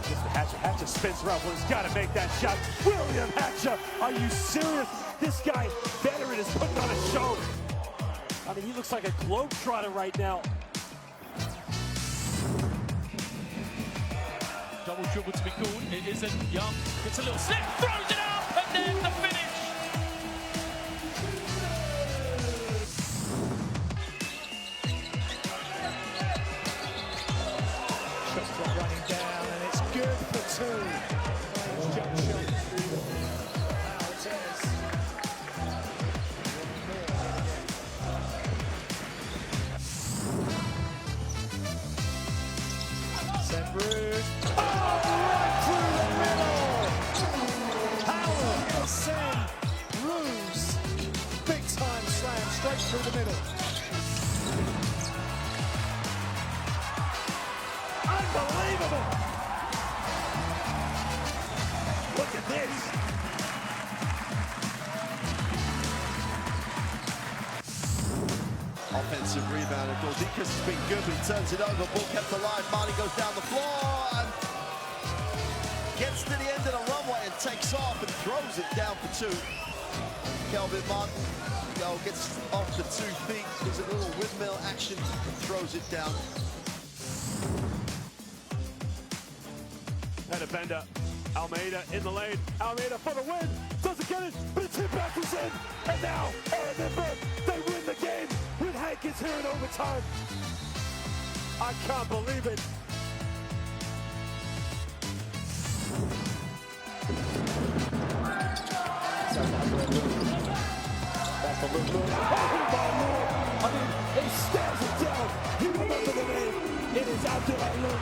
Gets the Hatcher. Hatcher spins around. Well, he's got to make that shot. William Hatcher, are you serious? This guy, veteran, is putting on a show. I mean, he looks like a globetrotter right now. Double dribble to be called. It isn't. Young gets a little slip, throws it up, and then the finish. Shot clock running down, and it's good for 2. Nice jump shot through Alvarez. Sent Rude. Right through the middle. Howard, Sen, Ruse. Big time slam straight through the middle. Unbelievable! Look at this! Offensive rebound, and Gordikas has been good, but he turns it over. Ball kept alive. Marley goes down the floor and gets to the end of the runway and takes off and throws it down for 2. Kelvin Martin gets off the 2 feet, does a little windmill action, and throws it down. And a bender. Almeida in the lane. Almeida for the win. Doesn't get it, but the tip back is in. And now, Nymburk, they win the game with Hankins here in overtime. I can't believe it. That's a little move. Oh, my Lord. I mean, he stares it down. You remember the name. It is Abdullah.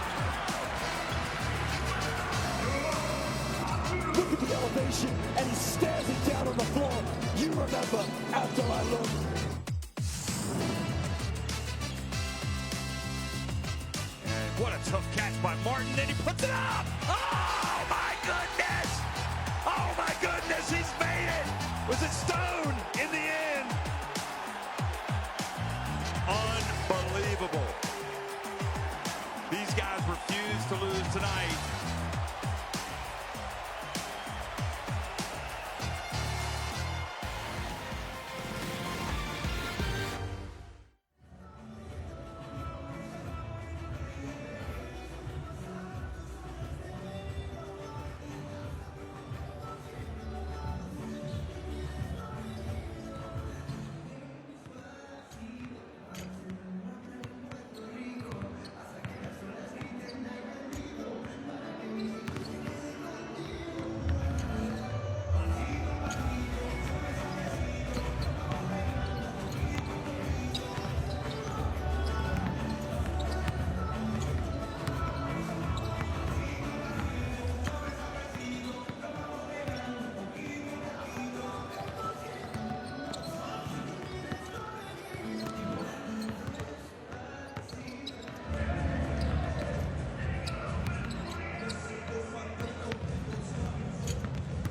desperation, and he stares it down on the floor. You remember after I look. And what a tough catch by Martin, and he puts it up! Oh my goodness! Oh my goodness, he's made it! Was it Stone in the end? Unbelievable. These guys refuse to lose tonight.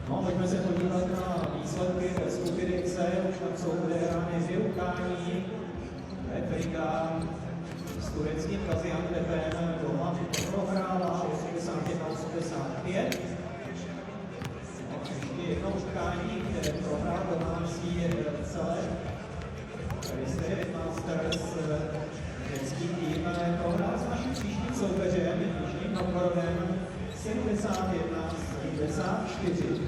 No, pojďme se podívat na výsledky skupiny C, tam jsou odehrány 2 utkání. Afrika s tureckým Gaziantepem doma prohrála 81-85. Ještě jedno utkání, které prohrál domácí celek. Tady se Masters řecký tým prohrál s naším příštím soupeřem, Jižním Novgorodem 71-74.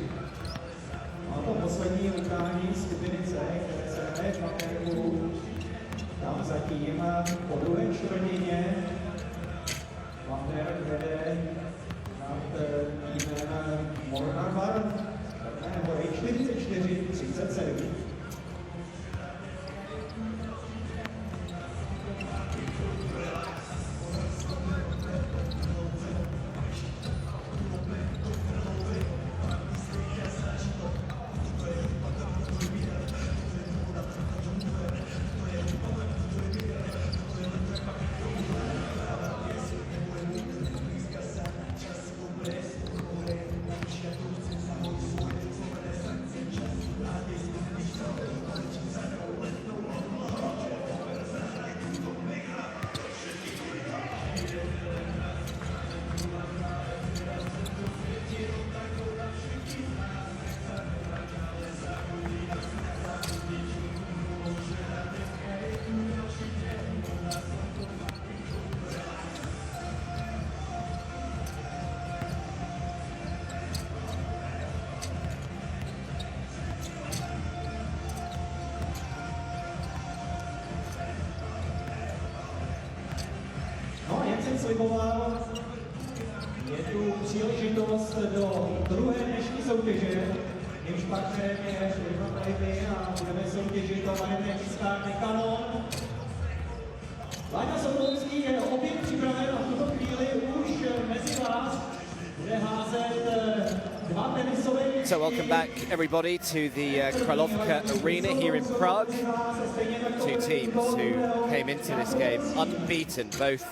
A to poslední utkání skupiny C, které se hraje v Nymburku, tam zatím po druhé čtvrtině Nymburk vede nad týmem Mornavar, nebo 44-37. Sliboval, je tu příležitost do druhé dnešní soutěže, jejímž partnerem je Firma Tejby a budeme soutěžit o barevné tiskárny Canon. Láďa Sokolovský je opět připraven a v tuto chvíli už mezi vás bude házet 2 tenisové míče. So welcome back everybody to the Kralovka Arena here in Prague. 2 teams who came into this game unbeaten, both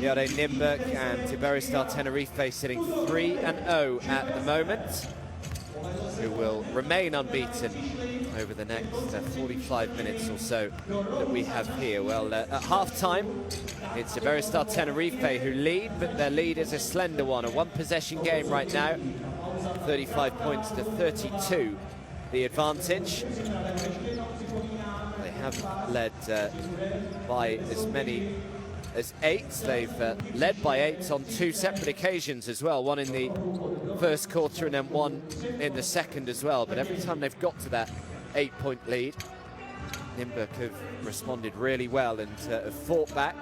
Nymburk and Iberostar Tenerife sitting 3-0 at the moment, who will remain unbeaten over the next 45 minutes or so that we have here. Well, at half-time, it's Iberostar Tenerife who lead, but their lead is a slender one, a one-possession game right now, 35 points to 32, the advantage. They have led by as many as 8. They've led by 8 on 2 separate occasions as well, one in the first quarter and then one in the second as well. But every time they've got to that 8-point lead, Nymburk have responded really well and have fought back.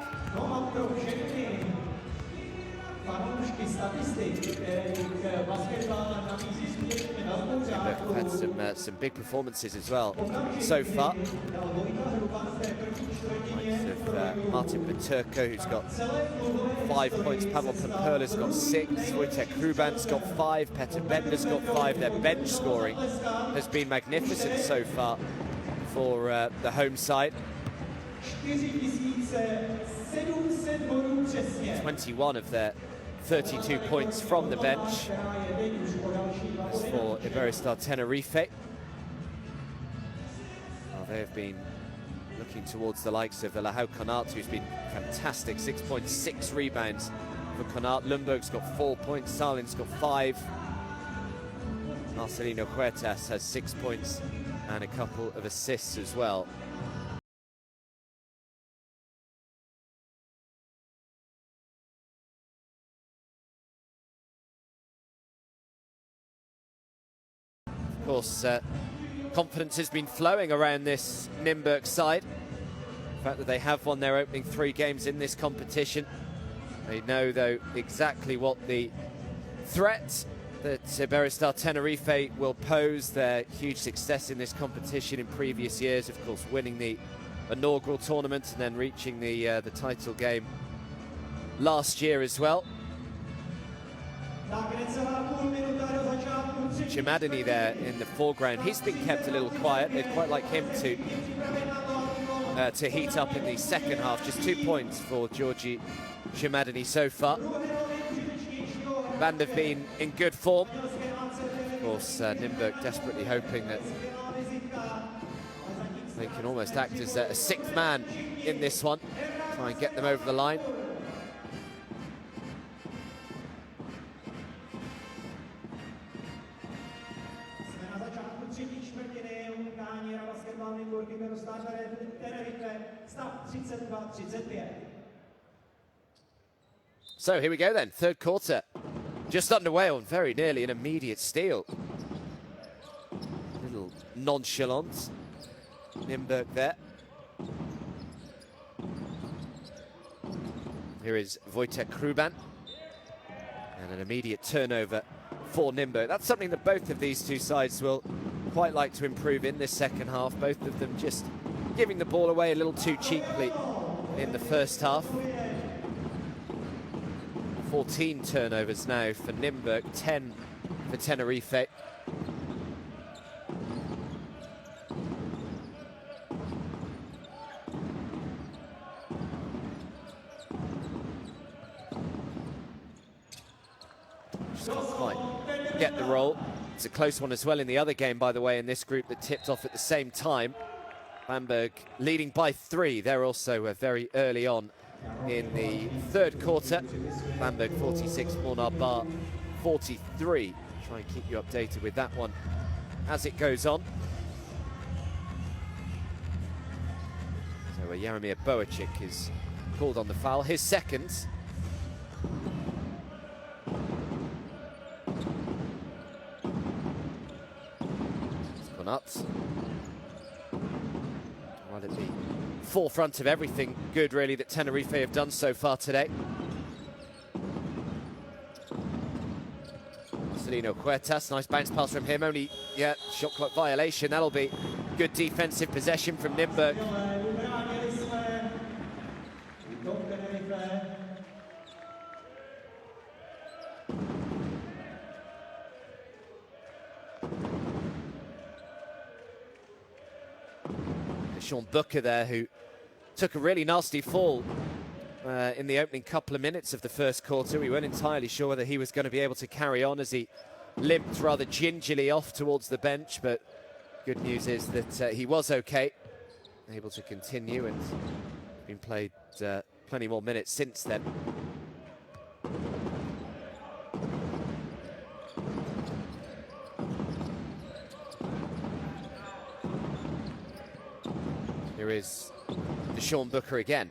fanoušky statistik, které k basketbalu nabízí skutečně velkou řádku. They've had some big performances as well so far. Martin Buturko, who's got 5 points, Pavel Pamperla's got 6, Wojtek Hruban's got 5, Petr Bender's got 5. Their bench scoring has been magnificent so far for the home side. 21 of their 32 points from the bench. As for Iberostar Tenerife, well, they have been looking towards the likes of Lahau Konat, who's been fantastic, 6.6 rebounds for Konat. Nymburk's got 4 points, Salin's got 5. Marcelino Huertas has 6 points and a couple of assists as well. Of course, confidence has been flowing around this Nymburk side. The fact that they have won their opening 3 games in this competition. They know, though, exactly what the threat that Iberostar Tenerife will pose. Their huge success in this competition in previous years, of course, winning the inaugural tournament and then reaching the title game last year as well. Chimadini there in the foreground. He's been kept a little quiet. They'd quite like him to heat up in the second half. Just 2 points for Georgi Chimadini so far. Band have been in good form. Of course, Nymburk desperately hoping that they can almost act as a 6th man in this one. Try and get them over the line. So here we go then, third quarter. Just underway on very nearly an immediate steal. A little nonchalant. Nymburk there. Here is Wojtek Hruban. And an immediate turnover for Nymburk. That's something that both of these two sides will quite like to improve in this second half. Both of them just giving the ball away a little too cheaply in the first half. 14 turnovers now for Nymburk, 10 for Tenerife. Just can't quite get the roll. It's a close one as well in the other game, by the way, in this group that tipped off at the same time. Bamberg leading by 3. They're also very early on in the third quarter. Bamberg 46, Mornar Bar 43. Try and keep you updated with that one as it goes on. So Jaromir Boacic is called on the foul, his second. Konat. Right at the forefront of everything good, really, that Tenerife have done so far today. Marcelino Huertas, nice bounce pass from him. Only, yeah, shot clock violation. That'll be good defensive possession from Nymburk. Sean Booker there, who took a really nasty fall in the opening couple of minutes of the first quarter. We weren't entirely sure whether he was going to be able to carry on as he limped rather gingerly off towards the bench, but good news is that he was okay, able to continue, and been played plenty more minutes since then. Here is Sean Booker again.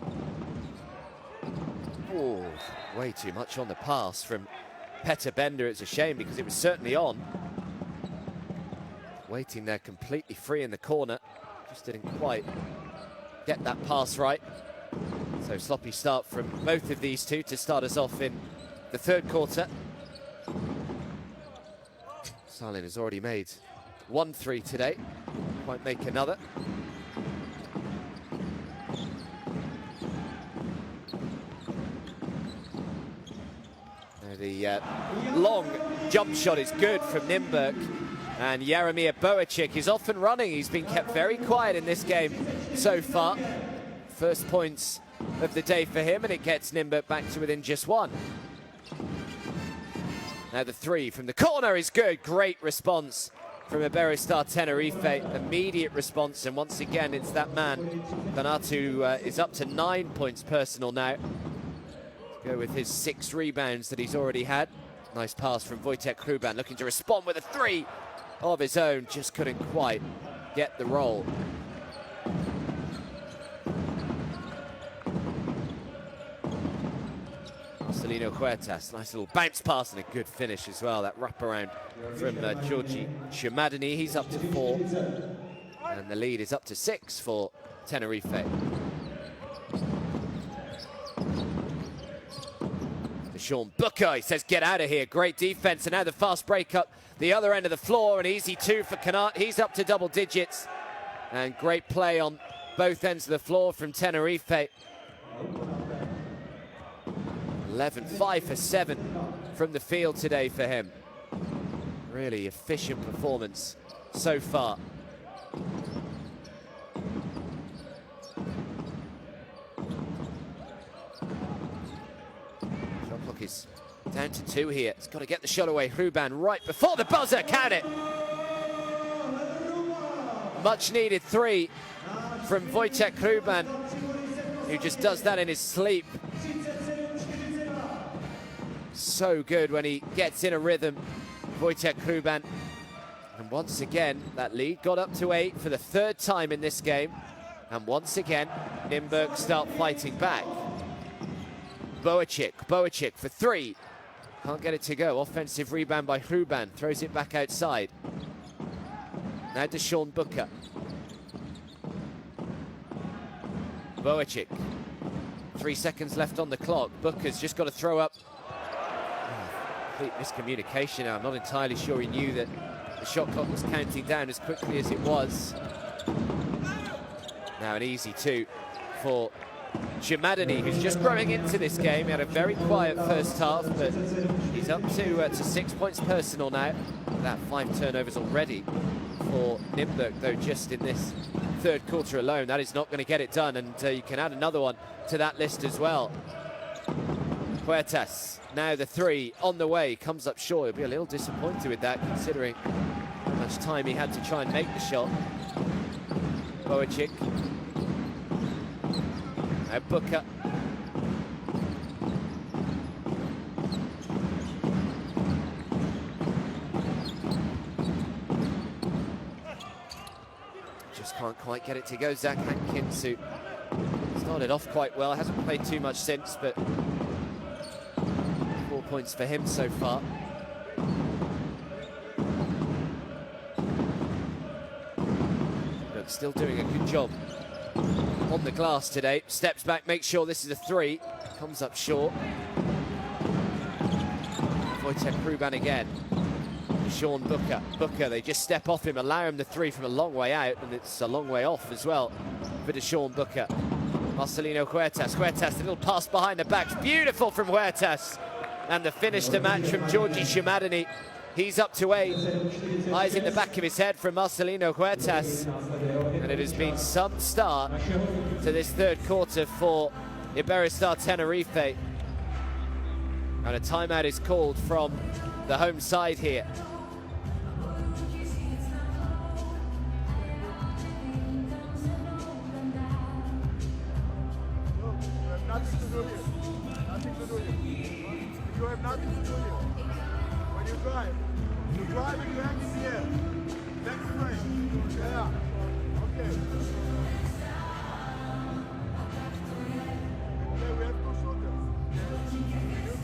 Oh, way too much on the pass from Petr Bender. It's a shame because it was certainly on. Waiting there completely free in the corner. Just didn't quite get that pass right. So sloppy start from both of these two to start us off in the third quarter. Salin has already made 1 3 today. Might make another. The long jump shot is good from Nymburk, and Jaromir Boacik is off and running. He's been kept very quiet in this game so far. First points of the day for him, and it gets Nymburk back to within just 1. Now the 3 from the corner is good. Great response from Iberostar Tenerife. Immediate response, and once again it's that man, Banatu, is up to 9 points personal now. Go with his 6 rebounds that he's already had. Nice pass from Wojtek Hruban, looking to respond with a 3 of his own. Just couldn't quite get the roll. Marcelino Huertas, nice little bounce pass and a good finish as well. That wraparound from Georgi Shumadini. He's up to 4. And the lead is up to 6 for Tenerife. Sean Booker, he says, get out of here. Great defense, and now the fast break up the other end of the floor. An easy 2 for Kanat. He's up to double digits. And great play on both ends of the floor from Tenerife. 11, 5 for 7 from the field today for him. Really efficient performance so far. Is down to 2 here. It's got to get the shot away. Hruban right before the buzzer. Count it. Much needed 3 from Wojtek Hruban, who just does that in his sleep. So good when he gets in a rhythm, Wojtek Hruban. And once again, that lead got up to 8 for the 3rd time in this game. And once again, Nymburk start fighting back. Boacik for 3. Can't get it to go. Offensive rebound by Hruban. Throws it back outside. Now to Sean Booker. Boacik. 3 seconds left on the clock. Booker's just got to throw up. Complete miscommunication now. I'm not entirely sure he knew that the shot clock was counting down as quickly as it was. Now an easy 2 for Shumadini, who's just growing into this game. He had a very quiet first half, but he's up to 6 points personal now. That 5 turnovers already for Nymburk, though, just in this 3rd quarter alone. That is not going to get it done, and you can add another one to that list as well. Huertas, now the 3 on the way, comes up short. He'll be a little disappointed with that, considering how much time he had to try and make the shot. Boacik. Now Booker. Just can't quite get it to go. Zach Hankins, who started off quite well, hasn't played too much since, but 4 points for him so far. But still doing a good job on the glass today. Steps back, makes sure this is a 3. Comes up short. Wojtek Hruban again. Sean Booker. Booker, they just step off him, allow him the 3 from a long way out, and it's a long way off as well for Sean Booker. Marcelino Huertas. Huertas, a little pass behind the back. Beautiful from Huertas. And the finish to match from Georgi Shumadini. He's up to 8. Eyes in the back of his head from Marcelino Huertas. And it has been some start to this 3rd quarter for Iberostar Tenerife. And a timeout is called from the home side here. Nothing to do here. Nothing to do here. You have nothing to do here. When you drive and you hang in the air. Next frame. Yeah. Okay. Okay, we have 2 shooters. You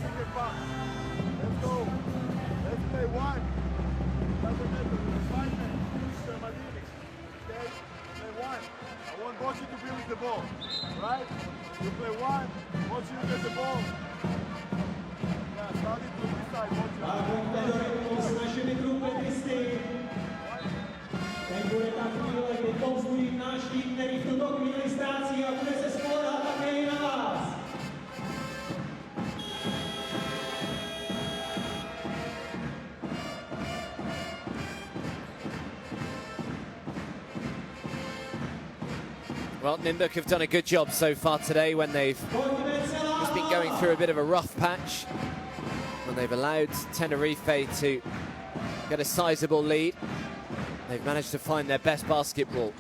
take it back. Let's go. Let's play 1. Doesn't matter. We're 5 men. Mr. Malini. Okay? Play 1. I want both you to be with the ball. Right? You play 1. Once you get the ball. A pojďte do rytmu s našimi trumpetisty. Teď bude ta chvíle, kdy povzbudí náš tým, který v tuto chvíli ztrácí a bude se spoléhat také i na vás. Well, Nymburk have done a good job so far today when they've just been going through a bit of a rough patch, when they've allowed Tenerife to get a sizable lead. They've managed to find their best basketball.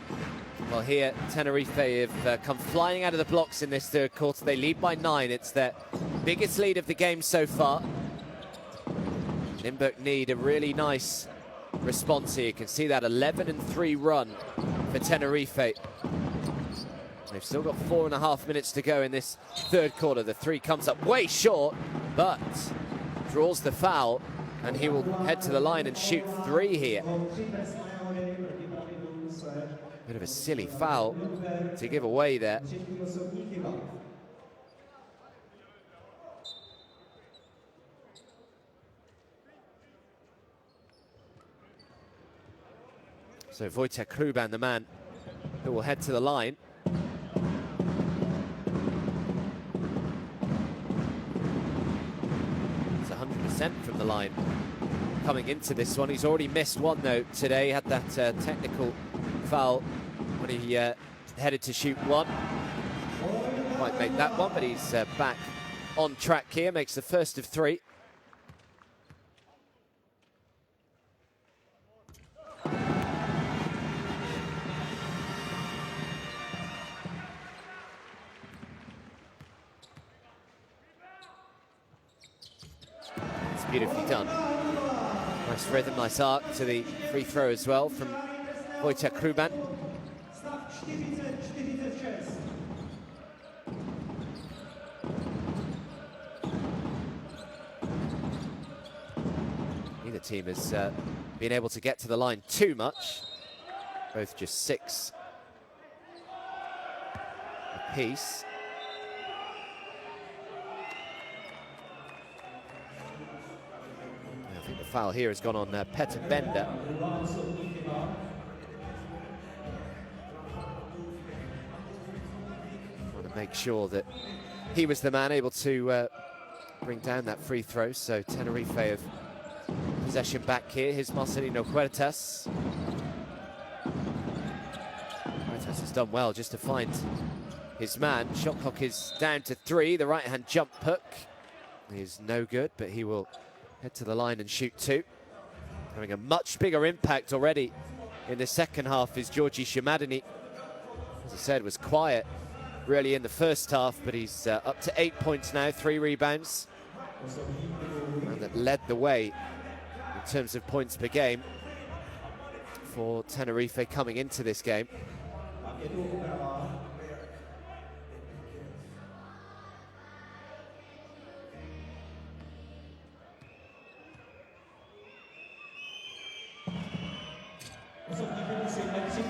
Well, here, Tenerife have come flying out of the blocks in this third quarter. They lead by 9. It's their biggest lead of the game so far. Nymburk need a really nice response here. You can see that 11-3 run for Tenerife. They've still got 4.5 minutes to go in this third quarter. The three comes up way short, but draws the foul, and he will head to the line and shoot 3 here. Bit of a silly foul to give away there. So Wojtek Kruban, the man who will head to the line. It's 100% from the line coming into this one. He's already missed one though today. Had that technical foul when he headed to shoot one. Might make that one, but he's back on track here. Makes the first of 3. It's beautifully done. Nice rhythm, nice arc to the free throw as well from Wojtek Kruban. Neither team has been able to get to the line too much. Both just 6 apiece. I think the foul here has gone on Petter Bender. Want to make sure that he was the man able to bring down that free throw. So Tenerife have possession back here. Here's Marcelino Huertas. Huertas has done well just to find his man. Shot clock is down to 3. The right-hand jump hook is no good, but he will head to the line and shoot 2. Having a much bigger impact already in the second half is Georgi Shimadini. As I said, was quiet really in the first half, but he's up to 8 points now, 3 rebounds. And that led the way in terms of points per game for Tenerife coming into this game.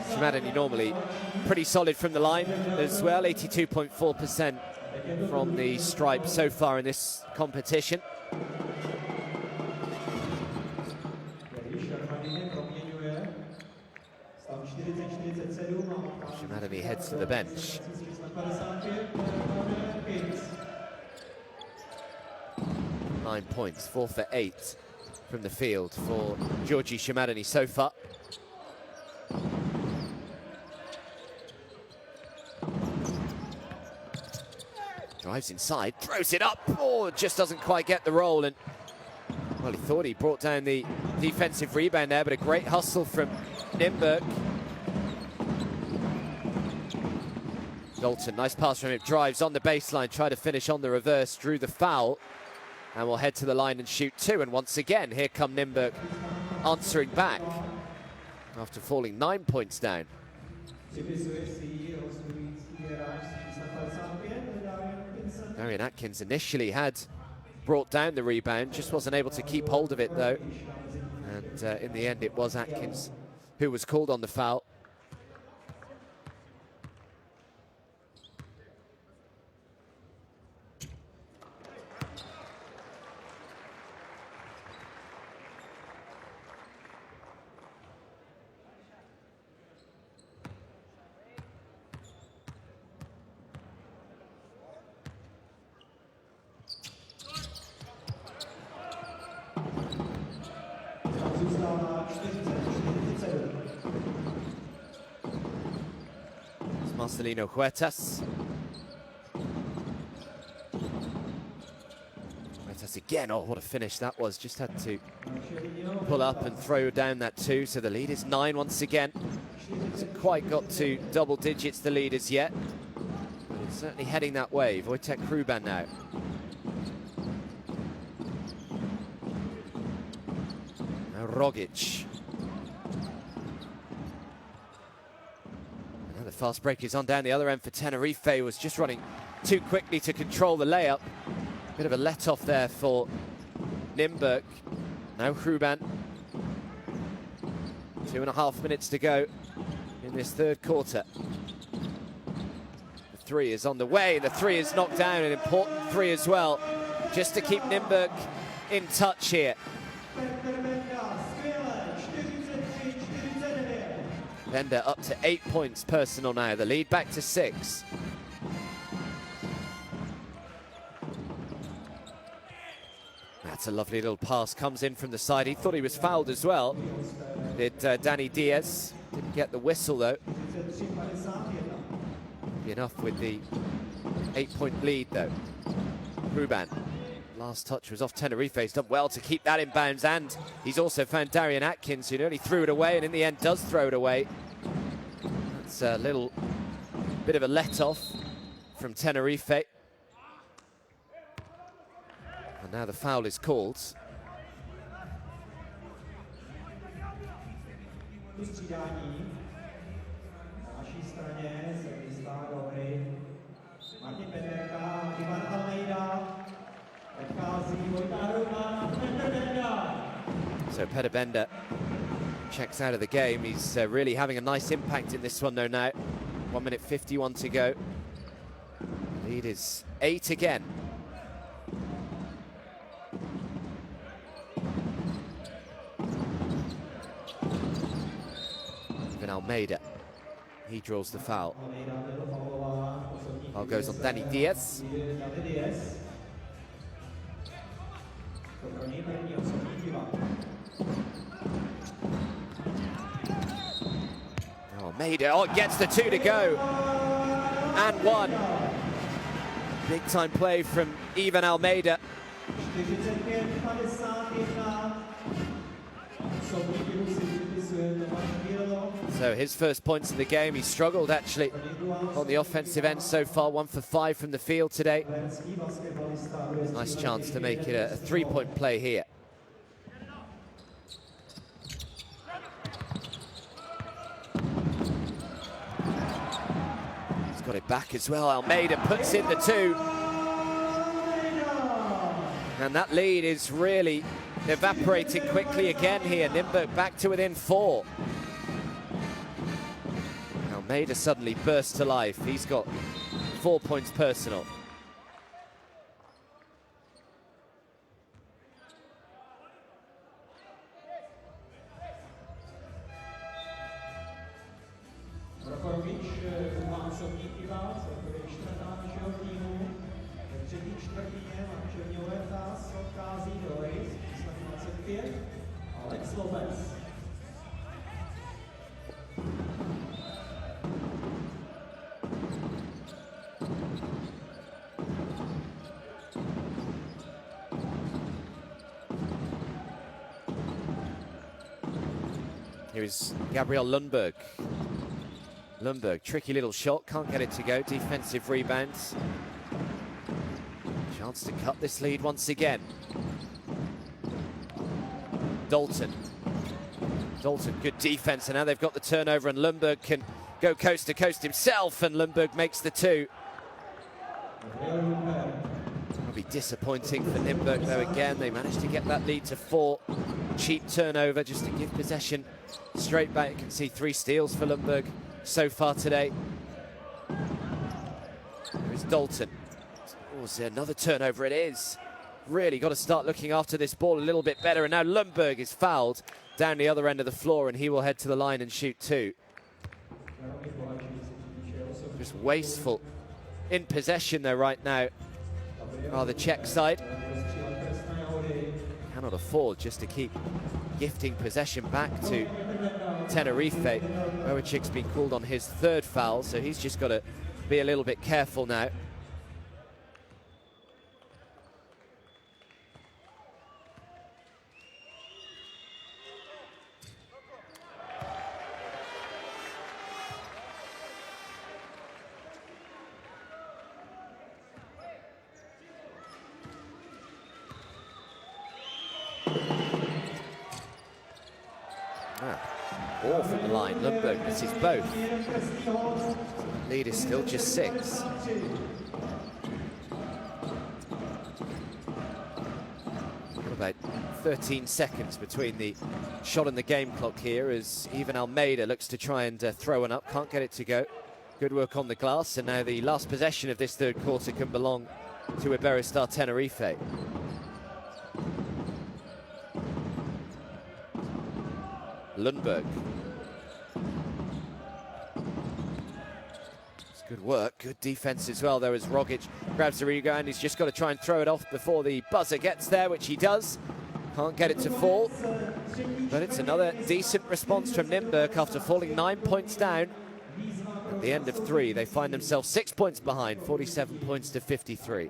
Shimadini normally pretty solid from the line as well, 82.4% from the stripe so far in this competition. Shimadini heads to the bench. 9 points, 4 for 8 from the field for Georgi Shimadini so far. Drives inside, throws it up, oh, just doesn't quite get the roll. And well, he thought he brought down the defensive rebound there, but a great hustle from Nymburk. Dalton, nice pass from him, drives on the baseline, tried to finish on the reverse, drew the foul, and will head to the line and shoot 2. And once again, here come Nymburk answering back after falling 9 points down. Darian Atkins initially had brought down the rebound, just wasn't able to keep hold of it though. And in the end, it was Atkins who was called on the foul. Marcelino Huertas. Huertas again. Oh, what a finish that was. Just had to pull up and throw down that 2. So the lead is 9 once again. Hasn't quite got to double digits, the lead as yet. But it's certainly heading that way. Wojtek Hruban now. Now Rogic. And the fast break is on down the other end for Tenerife. Was just running too quickly to control the layup. Bit of a let-off there for Nymburk. Now Hruban. 2.5 minutes to go in this third quarter. The 3 is on the way. The 3 is knocked down, an important 3 as well, just to keep Nymburk in touch here. Bender up to 8 points personal now. The lead back to 6. That's a lovely little pass. Comes in from the side. He thought he was fouled as well. Did Danny Diaz. Didn't get the whistle though. Be enough with the 8-point lead though. Hruban. Last touch was off Tenerife. He's done well to keep that in bounds, and he's also found Darian Atkins, who nearly threw it away, and in the end does throw it away. That's a little bit of a let-off from Tenerife. And now the foul is called. So Peter Bender checks out of the game. He's really having a nice impact in this one though now. 1 minute 51 to go. Lead is 8 again. Even Almeida, he draws the foul. Foul goes on Danny Diaz. Almeida, oh, gets the 2 to go. And 1. Big time play from Ivan Almeida. So his first points of the game. He struggled actually on the offensive end so far. 1 for 5 from the field today. Nice chance to make it a 3-point play here. He's got it back as well. Almeida puts in the 2. And that lead is really evaporating quickly again here. Nymburk back to within 4. Almeida suddenly bursts to life. He's got 4 points personal. Here is Gabriel Nymburk. Nymburk, tricky little shot, can't get it to go. Defensive rebounds. Chance to cut this lead once again. Dalton. Dalton, good defense, and now they've got the turnover, and Nymburk can go coast to coast himself, and Nymburk makes the 2. It'll be disappointing for Nymburk though again. They managed to get that lead to 4. Cheap turnover just to give possession straight back. You can see 3 steals for Nymburk so far today. There's Dalton. Oh, is there another turnover? It is. Really got to start looking after this ball a little bit better. And now Nymburk is fouled down the other end of the floor, and he will head to the line and shoot 2. Just wasteful in possession there right now. The Czech side cannot afford just to keep gifting possession back to Tenerife. Bojic's been called on his third foul, so he's just got to be a little bit careful now. All from the line. Nymburk misses both. Lead is still just 6. About 13 seconds between the shot and the game clock here as even Almeida looks to try and throw one up. Can't get it to go. Good work on the glass, and now the last possession of this third quarter can belong to Iberostar Tenerife. Nymburk. It's good work, good defense as well, though, as Rogic grabs the rebound. He's just got to try and throw it off before the buzzer gets there, which he does. Can't get it to fall. But it's another decent response from Nymburk after falling 9 points down. At the end of 3, they find themselves 6 points behind, 47 points to 53.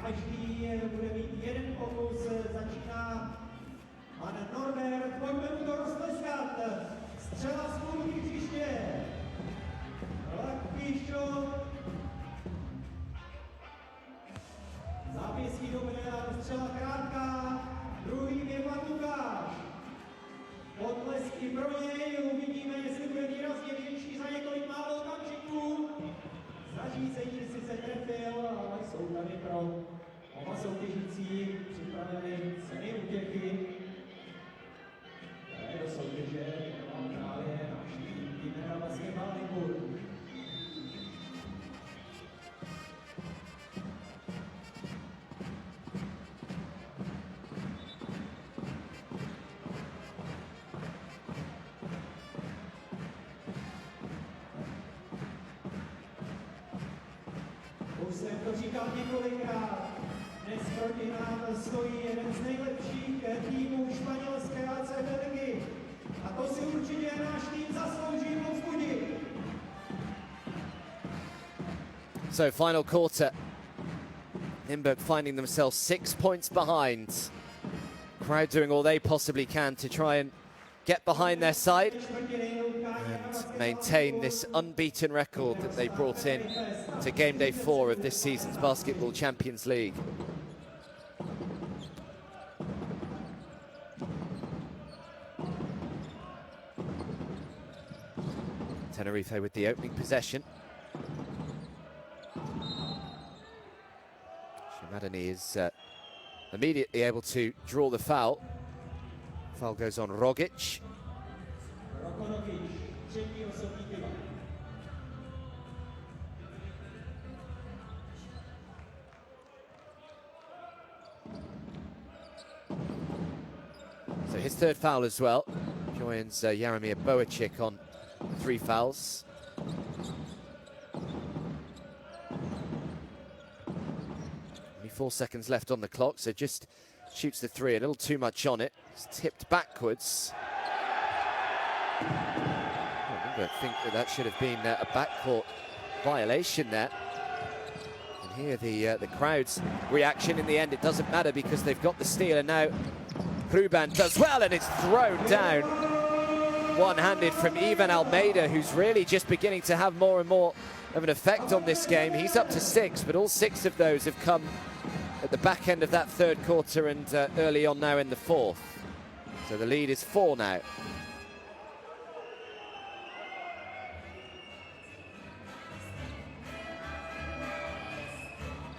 Každý bude mít jeden pokus, začíná pan Norbert, pojďme mu to roztleskat. Střela z půlky příště. Píšo. Zápěstí dobré, střela krátká. Druhý je pan Lukáš. Potlesky pro něj, uvidíme, jestli bude výrazně větší za několik málo okamžiků. Zařízení sice trefil, ale jsou tady pro oba soutěžící připraveny ceny útěchy. Do soutěže mám právě náš tým Týmera Basketball Nymburk. Už jsem to říkal několikrát, dnes proti nám stojí jeden z nejlepších týmů španělské ACB ligy. A to si určitě náš tým zaslouží povzbudit. So final quarter, Nymburk finding themselves 6 points behind. Crowd doing all they possibly can to try and get behind their side and maintain this unbeaten record that they brought in to game day 4 of this season's Basketball Champions League. Tenerife with the opening possession. Shamadani is immediately able to draw the foul. Foul goes on Rogic. So his third foul as well. Joins Jaromir Bojicic on 3 fouls. Only 4 seconds left on the clock, so just shoots the 3, a little too much on it. It's tipped backwards. I think that should have been a backcourt violation there. And here the crowd's reaction. In the end, it doesn't matter because they've got the steal, and now Ruban does well, and it's thrown down one-handed from Ivan Almeida, who's really just beginning to have more and more of an effect on this game. He's up to 6, but all 6 of those have come at the back end of that third quarter and early on now in the fourth. So the lead is 4 now.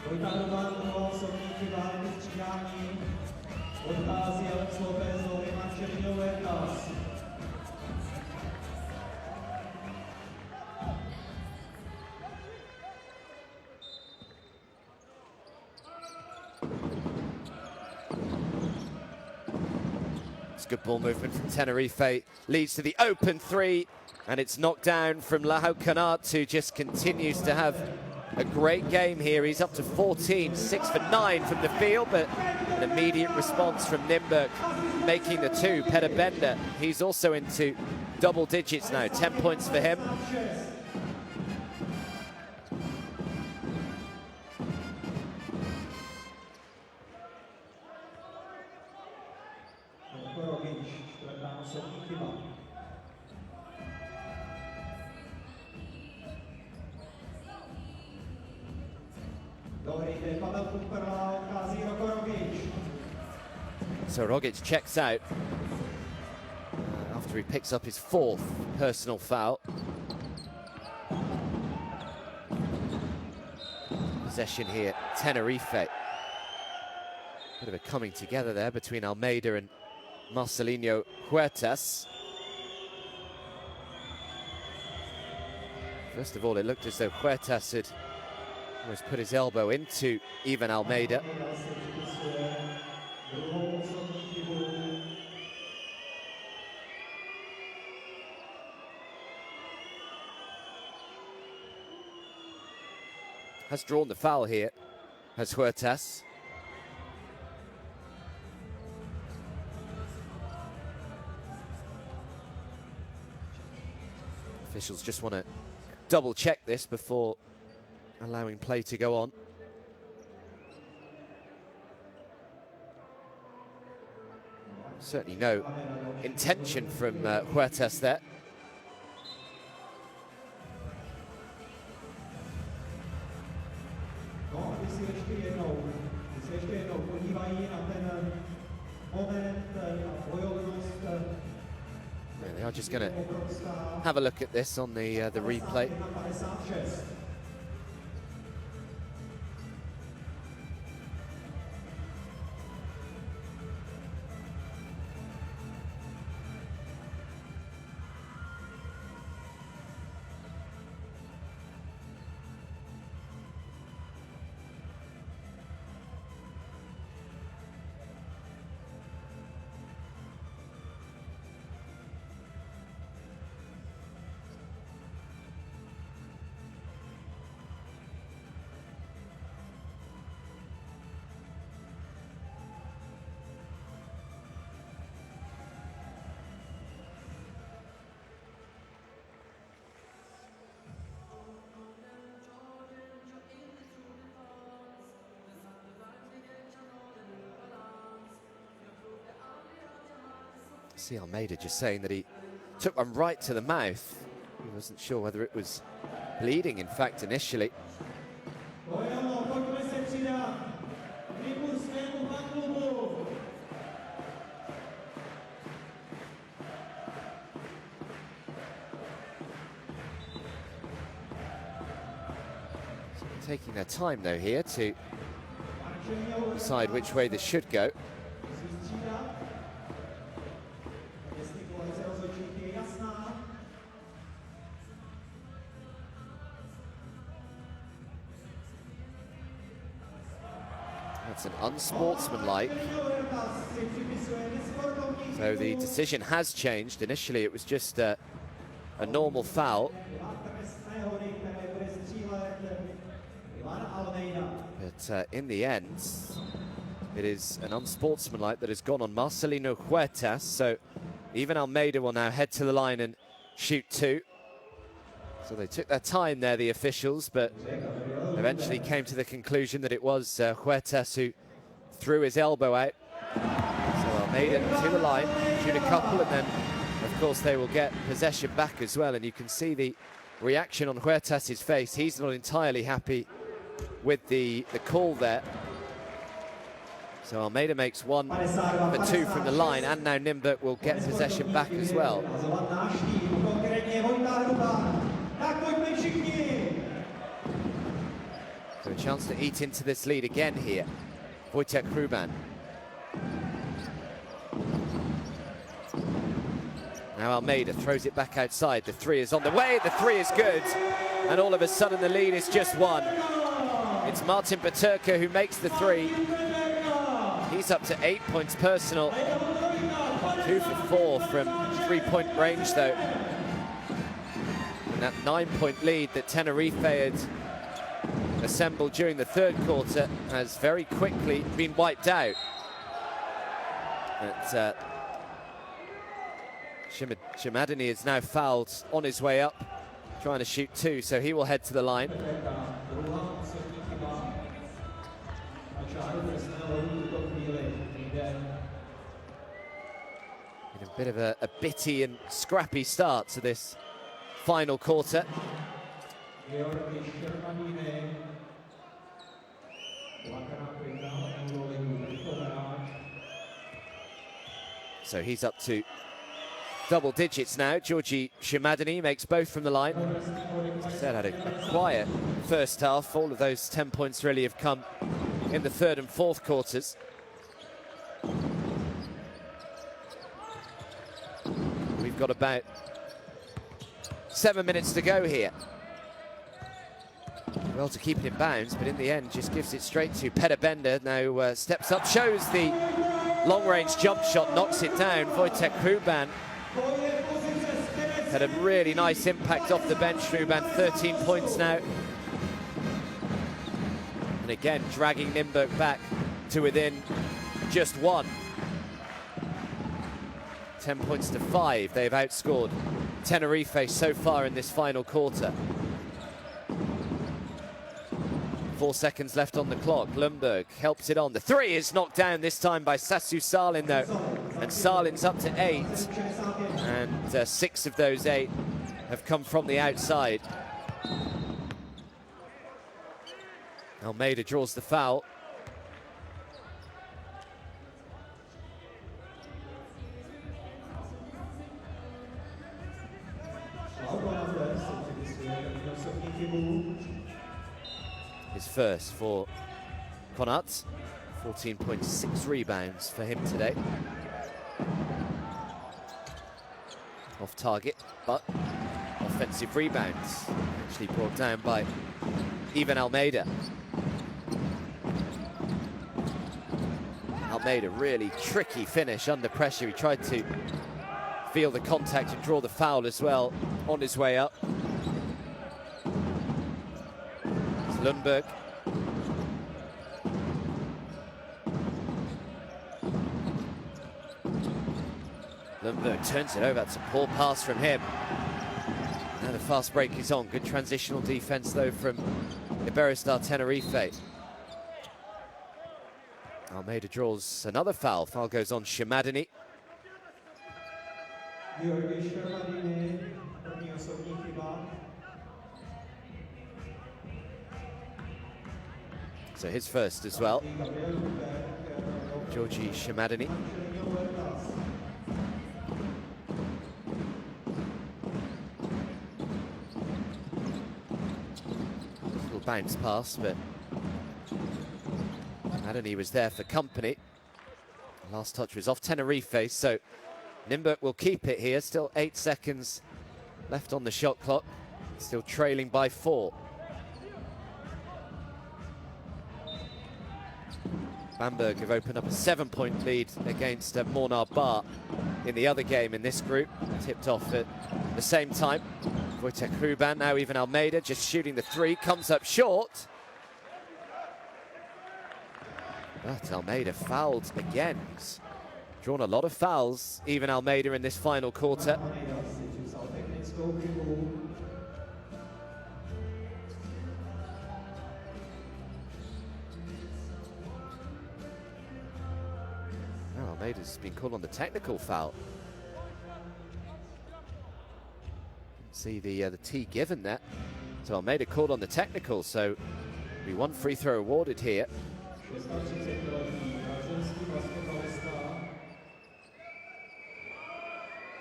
Dvojka druhá osobní chyba, hned střídání. Odchází Alex Lopez do Mančerino Huertas. It's good ball movement from Tenerife, leads to the open three, and it's knocked down from Lau Canart, who just continues to have a great game here. He's up to 14, 6 for 9 from the field, but an immediate response from Nymburk, making the two. Peter Bender, he's also into double digits now, 10 points for him. So Rogic checks out after he picks up his 4th personal foul. Possession here, Tenerife. Bit of a coming together there between Almeida and Marcelinho Huertas. First of all, it looked as though Huertas had almost put his elbow into Ivan Almeida. Has drawn the foul here, has Huertas. Officials just want to double check this before allowing play to go on. Certainly no intention from Huertas there. Yeah, they are just going to have a look at this on the replay. See Almeida just saying that he took one right to the mouth. He wasn't sure whether it was bleeding, in fact, initially. So taking their time, though, here to decide which way this should go. That's an unsportsmanlike. So the decision has changed. Initially it was just a normal foul. But in the end, it is an unsportsmanlike that has gone on Marcelino Huertas. So even Almeida will now head to the line and shoot 2. So they took their time there, the officials, but eventually came to the conclusion that it was Huertas who threw his elbow out. So Almeida to the line, shoot a couple, and then, of course, they will get possession back as well. And you can see the reaction on Huertas' face. He's not entirely happy with the call there. So Almeida makes 1 for 2 from the line, and now Nymburk will get possession back as well. So a chance to eat into this lead again here. Wojtek Hruban. Now Almeida throws it back outside. The three is on the way. The three is good. And all of a sudden the lead is just one. It's Martin Peterka who makes the three. He's up to 8 points personal. 2 for 4 from 3-point range though. And that 9-point lead that Tenerife had assembled during the third quarter has very quickly been wiped out. But Shimadini is now fouled on his way up, trying to shoot 2, so he will head to the line. A bit of a bitty and scrappy start to this final quarter. So he's up to double digits now. Georgi Shimadini makes both from the line. As I said, had a quiet first half. All of those 10 points really have come in the third and fourth quarters. We've got about 7 minutes to go here. Well, to keep it in bounds, but in the end just gives it straight to Petter Bender. Now steps up, shows the long-range jump shot, knocks it down. Wojtek Hruban had a really nice impact off the bench. Hruban 13 points now. And again, dragging Nymburk back to within just 1. 10 points to 5. They've outscored Tenerife so far in this final quarter. 4 seconds left on the clock. Nymburk helps it on. The three is knocked down this time by Sasu Salin though. And Salin's up to 8. And 6 of those 8 have come from the outside. Almeida draws the foul. His first for Konat. 14.6 rebounds for him today. Off target, but offensive rebounds. Actually brought down by Ivan Almeida. Almeida, really tricky finish under pressure. He tried to feel the contact and draw the foul as well on his way up. It's Nymburk. Nymburk turns it over. It's a poor pass from him. Now the fast break is on. Good transitional defense though from Iberostar Tenerife. Almeida draws another foul. Foul goes on Shimadini. So his first as well. Georgi Shimadini. Little bounce pass, but Shimadini was there for company. Last touch was off Tenerife, so Nymburk will keep it here. Still 8 seconds left on the shot clock. Still trailing by 4. Bamberg have opened up a 7-point lead against Mornar Bar in the other game in this group. Tipped off at the same time. Wojtek Hruban, now even Almeida, just shooting the three, comes up short. But Almeida fouled again. He's drawn a lot of fouls, even Almeida, in this final quarter. Now Almeida's been called on the technical foul. See the tee given there. So Almeida called on the technical, so be one free throw awarded here.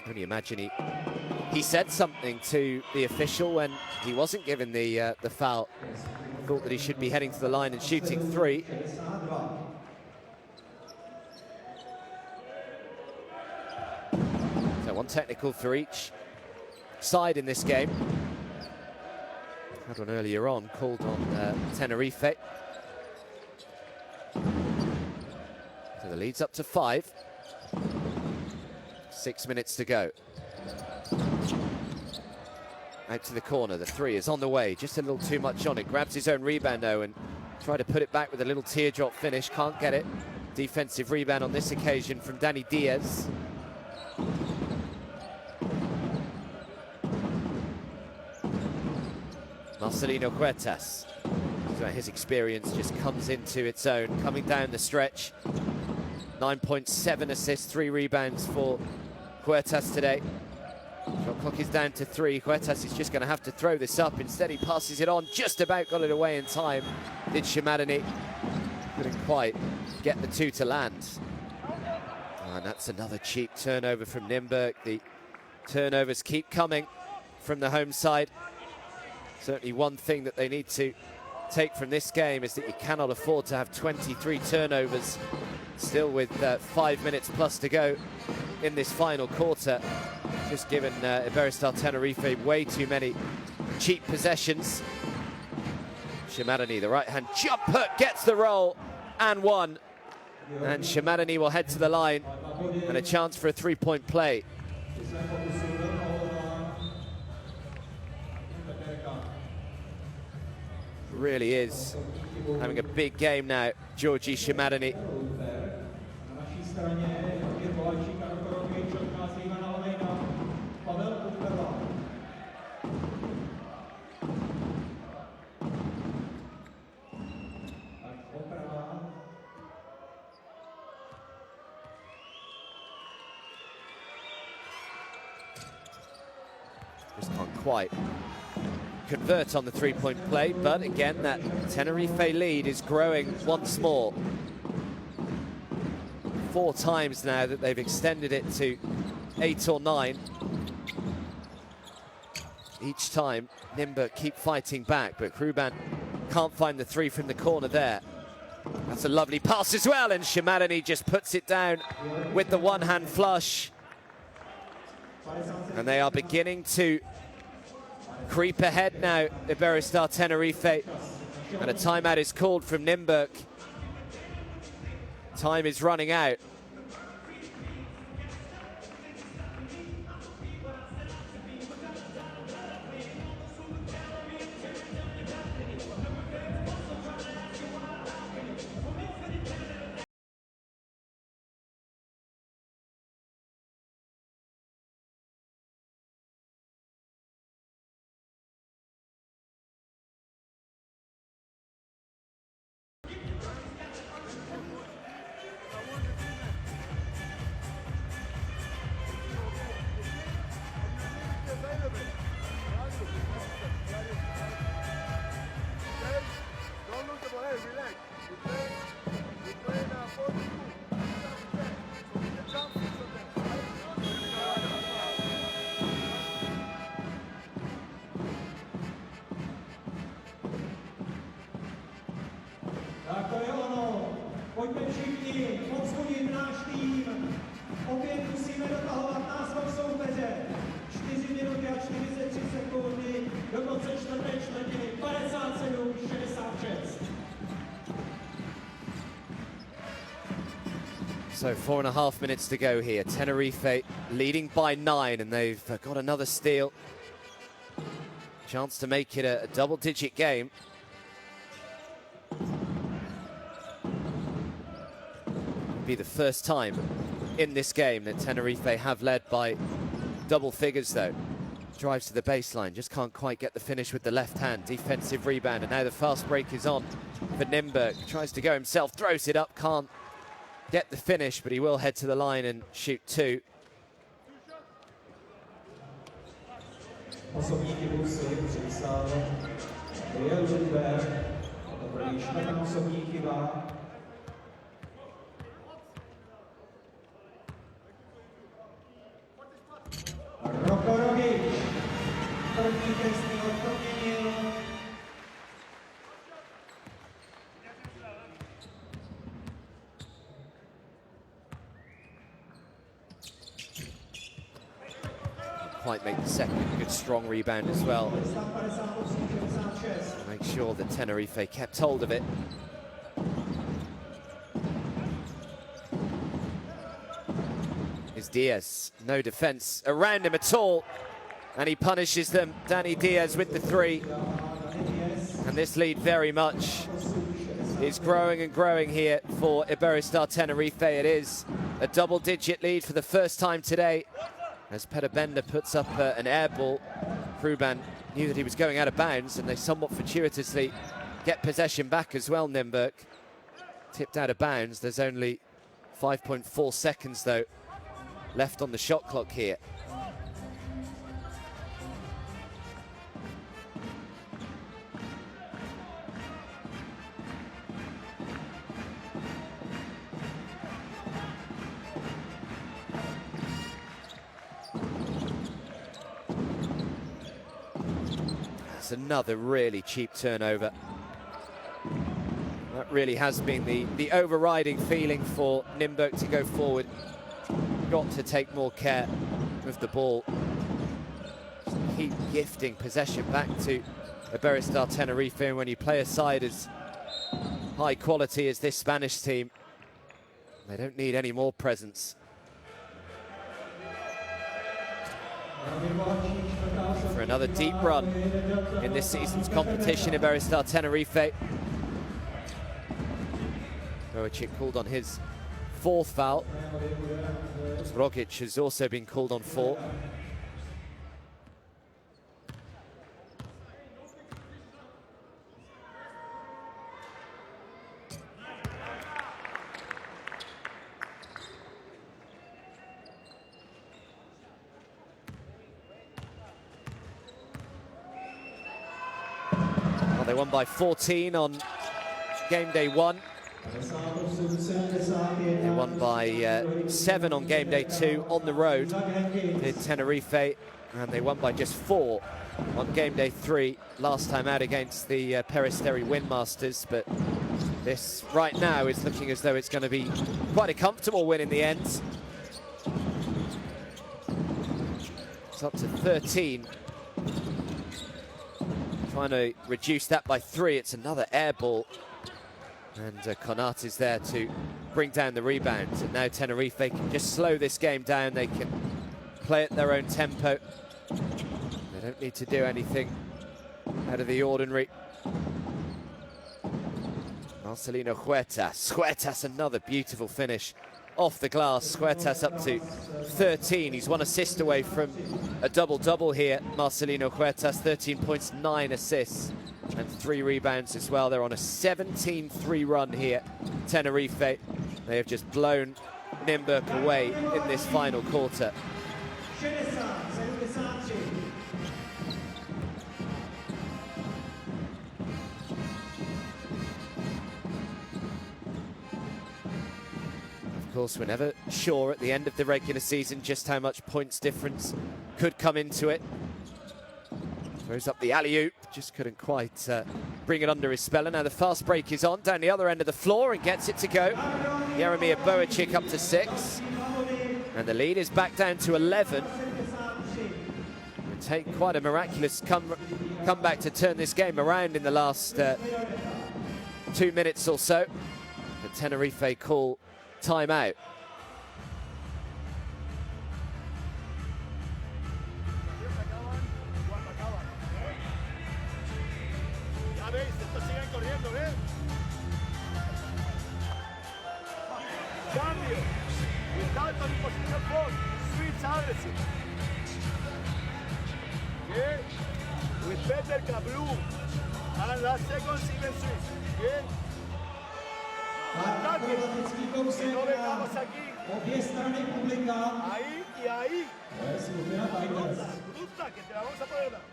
Only imagine he said something to the official when he wasn't given the foul thought that he should be heading to the line and shooting 3. So 1 technical for each side in this game. Had one earlier on, called on Tenerife. So the lead's up to 5. 6 minutes to go. Out to the corner, the 3 is on the way, just a little too much on it. Grabs his own rebound though and try to put it back with a little teardrop finish, can't get it. Defensive rebound on this occasion from Danny Diaz. Marcelino Huertas. So his experience just comes into its own, coming down the stretch. 9.7 assists, 3 rebounds for Huertas today. Shot clock is down to 3. Huertas is just going to have to throw this up. Instead, he passes it on, just about got it away in time. Did Shimadani. Couldn't quite get the 2 to land. And that's another cheap turnover from Nymburk. The turnovers keep coming from the home side. Certainly one thing that they need to take from this game is that you cannot afford to have 23 turnovers still with 5 minutes plus to go in this final quarter. Just given Iberostar Tenerife way too many cheap possessions. Shimadani, the right-hand jumper, gets the roll and 1. And Shimadani will head to the line and a chance for a 3-point play. Really is having a big game now, Georgi Shimadani. Just can't quite convert on the 3-point play, but again, that Tenerife lead is growing once more. 4 times now that they've extended it to 8 or 9. Each time, Nymburk keep fighting back, but Kruban can't find the 3 from the corner there. That's a lovely pass as well, and Shimadani just puts it down with the one-hand flush. And they are beginning to creep ahead now, Iberostar Tenerife. And a timeout is called from Nymburk. Time is running out. Tak to je ono. Pojďme všichni povzbudit náš tým. Opět musíme dotahovat náskok soupeře. 4 minuty a 43 sekundy do konce čtvrté čtvrtiny. 57-66. So 4.5 minutes to go here. Tenerife leading by 9, and they've got another steal. Chance to make it a double-digit game. Be the first time in this game that Tenerife have led by double figures though. Drives to the baseline, just can't quite get the finish with the left hand. Defensive rebound, and now the fast break is on for Nymburk. Tries to go himself, throws it up, can't get the finish, but he will head to the line and shoot 2. Osobní chybu si připsal Nymburk. To byla již osobní chyba. Rokorovič, první trestný odproměnil. quite make the second. Good strong rebound as well. Make sure that Tenerife kept hold of it. Is Diaz, no defense around him at all, and he punishes them. Danny Diaz with the three, and this lead very much is growing and growing here for Iberostar Tenerife. It is a double-digit lead for the first time today, as Peter Bender puts up an air ball. Ruban knew that he was going out of bounds, and they somewhat fortuitously get possession back as well. Nymburk tipped out of bounds. There's only 5.4 seconds though left on the shot clock here. That's another really cheap turnover. That really has been the overriding feeling for Nymburk to go forward. Got to take more care with the ball. Keep gifting possession back to Iberostar Tenerife, and when you play a side as high quality as this Spanish team, they don't need any more presence. For another deep run in this season's competition, Iberostar Tenerife. Bojacic called on his fourth foul. Rogic has also been called on 4. Well, they won by 14 on game day 1. They won by 7 on game day 2 on the road in Tenerife, and they won by just 4 on game day 3 last time out against the Peristeri Windmasters. But this right now is looking as though it's going to be quite a comfortable win in the end. It's up to 13. Trying to reduce that by 3. It's another air ball. And Konat is there to bring down the rebounds. And now Tenerife can just slow this game down. They can play at their own tempo. They don't need to do anything out of the ordinary. Marcelino Huertas, another beautiful finish off the glass. Huertas up to 13. He's 1 assist away from a double-double here. Marcelino Huertas, 13 points, 9 assists. And 3 rebounds as well. They're on a 17-3 run here, Tenerife. They have just blown Nymburk away in this final quarter. Of course, we're never sure at the end of the regular season just how much points difference could come into it. Throws up the alley-oop, just couldn't quite bring it under his spell. And now the fast break is on, down the other end of the floor, and gets it to go. Jeremiah Bojacic up to 6. And the lead is back down to 11. It'll take quite a miraculous comeback to turn this game around in the last 2 minutes or so. But Tenerife call timeout. Cambio. Without any position ball. Switch aggressive. Okay. With better Kablu. And last second even switch. Okay. Ataque. Y no vengamos aquí. Ahí y ahí. Bruta, que te la vamos a poder dar.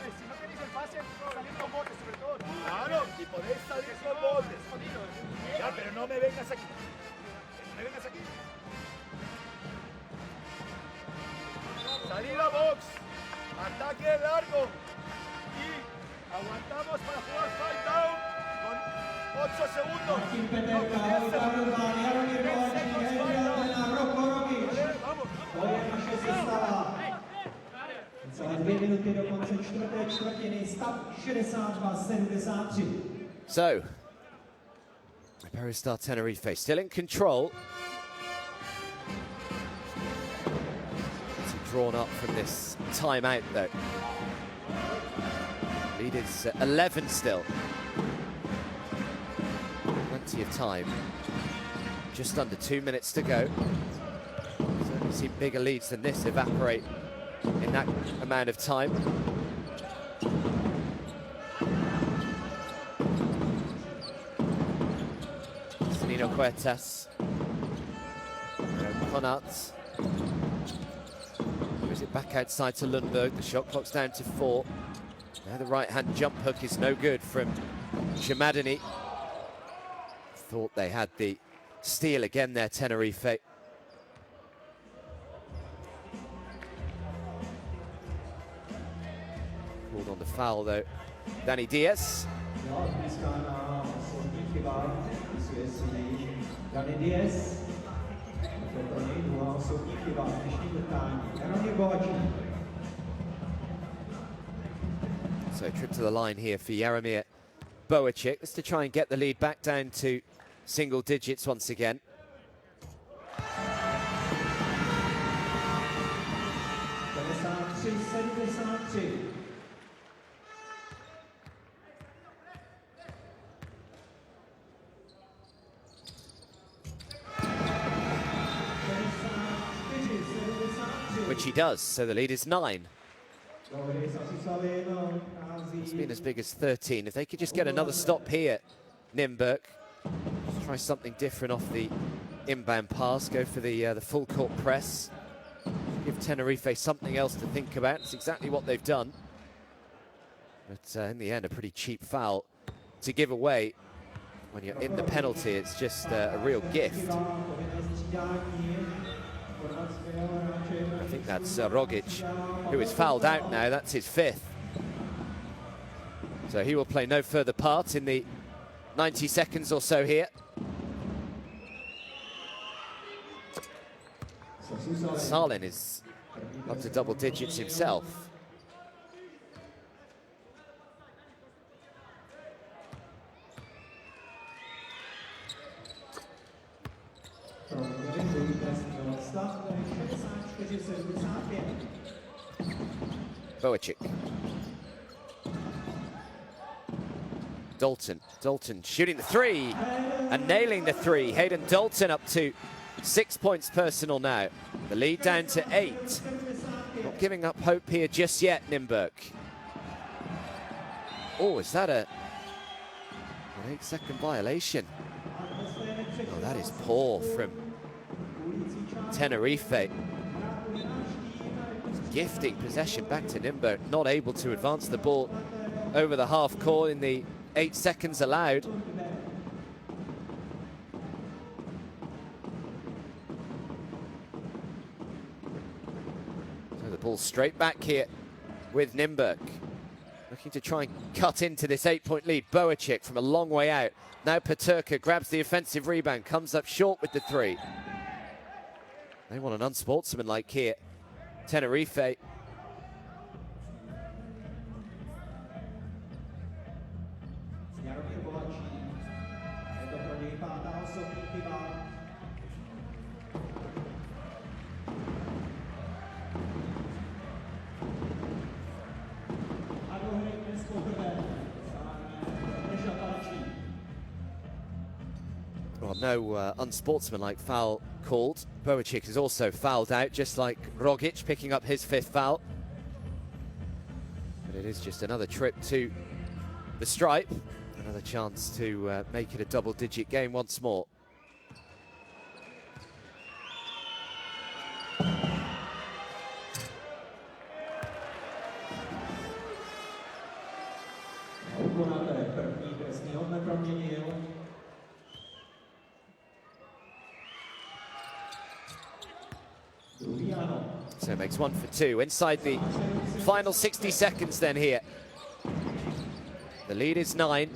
Si no tenéis el pase, salir con botes sobre todo. Claro, y podéis salir con botes. Ya, pero no me vengas aquí. No me vengas aquí. Salida box. Ataque largo. Y aguantamos para jugar fight down con 8 segundos. No, 10 segundos. 10 segundos fight down. Vale, vamos. 2 minuty do konce čtvrté čtvrtiny, stav 62-73. So, Iberostar Tenerife still in control. It's drawn up from this timeout though. Lead is 11 still. Plenty of time. Just under 2 minutes to go. Certainly seen bigger leads than this evaporate in that amount of time. Cuetas, Konat. Moves it back outside to Nymburk. The shot clock's down to 4. Now the right-hand jump hook is no good from Shamadani. Thought they had the steal again there, Tenerife. Called on the foul though. Danny Diaz. Danny Diaz. Pro něj druhá osobní chyba v dnešním utkání. So trip to the line here for Jaromir Boacik. This to try and get the lead back down to single digits once again. Which he does, so the lead is 9. It's been as big as 13. If they could just get another stop here, Nymburk, try something different off the inbound pass, go for the full court press, give Tenerife something else to think about. It's exactly what they've done. But in the end, a pretty cheap foul to give away. When you're in the penalty, it's just a real gift. I think that's Rogic, who is fouled out now. That's his 5th. So he will play no further part in the 90 seconds or so here. Salin is up to double digits himself. Boacik. Dalton shooting the 3 and nailing the 3. Hayden Dalton up to 6 points personal now. The lead down to 8. Not giving up hope here just yet, Nymburk. Oh, is that an 8-second violation? Oh, that is poor from Tenerife. Gifting possession back to Nymburk, not able to advance the ball over the half court in the 8 seconds allowed. So the ball straight back here with Nymburk. Looking to try and cut into this 8-point lead. Boacik from a long way out. Now Peterka grabs the offensive rebound, comes up short with the 3. They want an unsportsmanlike here. Tenerife. Well, no unsportsmanlike foul called. Boacik is also fouled out, just like Rogic, picking up his 5th foul. But it is just another trip to the stripe. Another chance to make it a double-digit game once more. So it makes 1 for 2 inside the final 60 seconds then here. The lead is 9.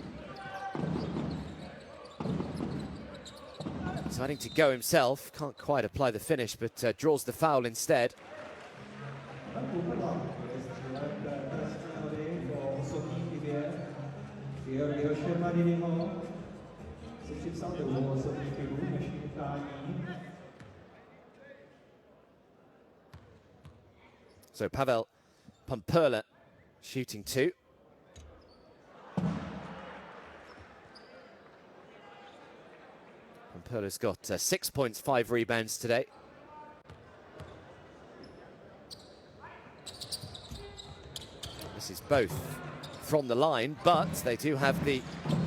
Deciding to go himself, can't quite apply the finish, but draws the foul instead. Georgiho Šermadiniho si připsal druhou osobní chybu v dnešním utkání. So Pavel Pumperla shooting 2. Pumperla's got 6 points, 5 rebounds today. This is both from the line, but they do have the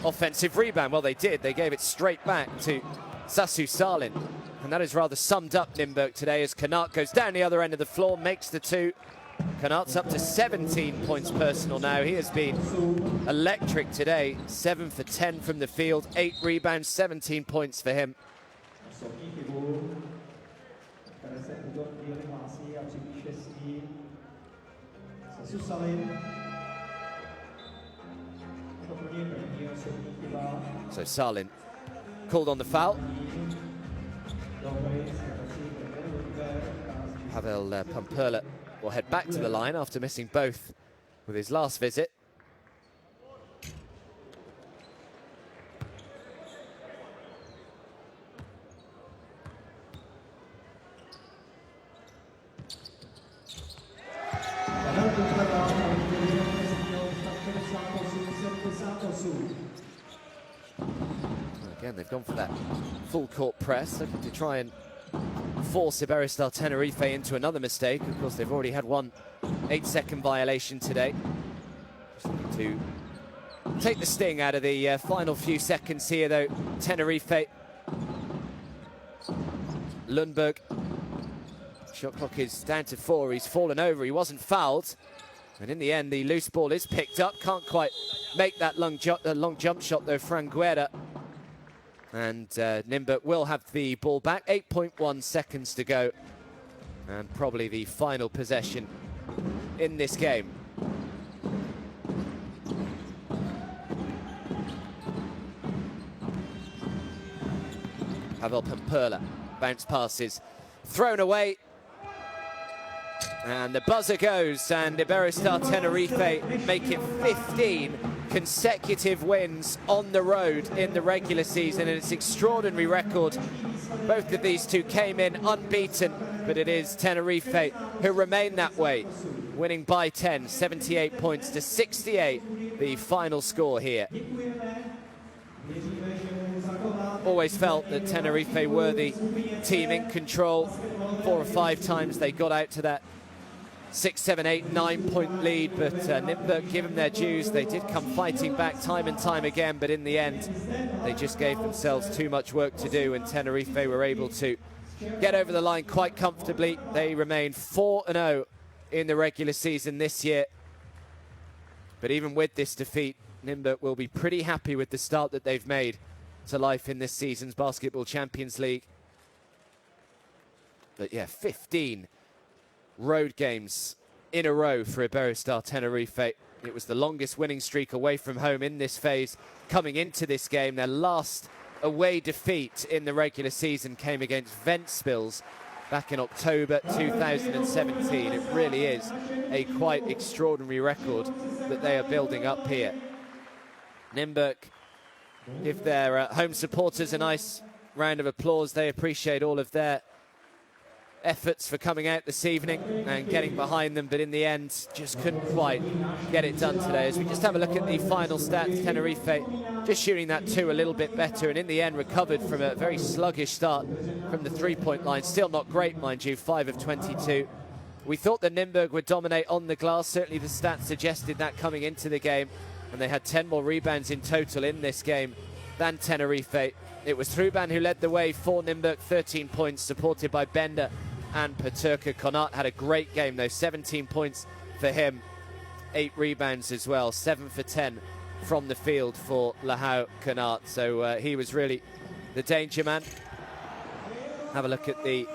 offensive rebound. Well, they did. They gave it straight back to Sasu Salin. And that has rather summed up Nymburk today as Kanat goes down the other end of the floor, makes the 2. Kanat's up to 17 points personal now. He has been electric today. 7 for 10 from the field, 8 rebounds, 17 points for him. Osobní chybu, které se v tuto chvíli hlásí a připíše s ní Sasu Salin. To pro něj první osobní chyba. So Salin called on the foul. Pavel Pumperla will head back to the line after missing both with his last visit. Again, they've gone for that full court press, looking to try and force Iberostar Tenerife into another mistake. Of course, they've already had one 8-second violation today. Just looking to take the sting out of the final few seconds here, though. Tenerife. Nymburk. Shot clock is down to 4. He's fallen over. He wasn't fouled. And in the end, the loose ball is picked up. Can't quite make that long jump shot, though, Franguera. And Nymburk will have the ball back. 8.1 seconds to go. And probably the final possession in this game. Pavel Pumperla. Bounce passes. Thrown away. And the buzzer goes, and Iberostar Tenerife make it 15 consecutive wins on the road in the regular season, and it's an extraordinary record. Both of these two came in unbeaten, but it is Tenerife who remain that way, winning by 10, 78 points to 68, the final score here. Always felt that Tenerife were the team in control. 4 or 5 times they got out to that 6, 7, 8, 9-point lead, but Nymburk, give them their dues. They did come fighting back time and time again, but in the end, they just gave themselves too much work to do, and Tenerife were able to get over the line quite comfortably. They remain 4-0 in the regular season this year. But even with this defeat, Nymburk will be pretty happy with the start that they've made to life in this season's Basketball Champions League. But yeah, 15 road games in a row for Iberostar Tenerife. It was the longest winning streak away from home in this phase coming into this game. Their last away defeat in the regular season came against Ventspils back in October 2017. It really is a quite extraordinary record that they are building up here. Nymburk give their home supporters a nice round of applause. They appreciate all of their efforts for coming out this evening and getting behind them, but in the end just couldn't quite get it done today. As we just have a look at the final stats, Tenerife just shooting that 2 a little bit better, and in the end recovered from a very sluggish start from the 3-point line. Still not great, mind you, 5 of 22. We thought that Nymburk would dominate on the glass. Certainly the stats suggested that coming into the game, and they had 10 more rebounds in total in this game than Tenerife. It was Truban who led the way for Nymburk, 13 points, supported by Bender and Peterka. Konat had a great game though, 17 points for him, 8 rebounds as well, 7 for 10 from the field for Lahau Konat. So he was really the danger man. Have a look at the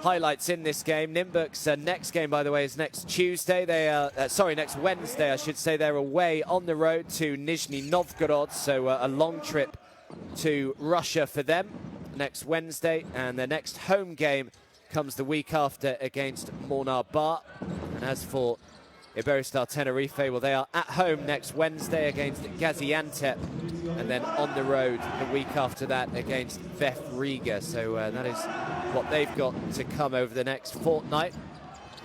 highlights in this game. Nymburk's next game, by the way, is next Tuesday. They are, next Wednesday, I should say. They're away on the road to Nizhny Novgorod, so a long trip to Russia for them next Wednesday, and their next home game comes the week after against Mornar Bar. And as for Iberostar Tenerife, well, they are at home next Wednesday against Gaziantep, and then on the road the week after that against VEF Riga. So that is what they've got to come over the next fortnight.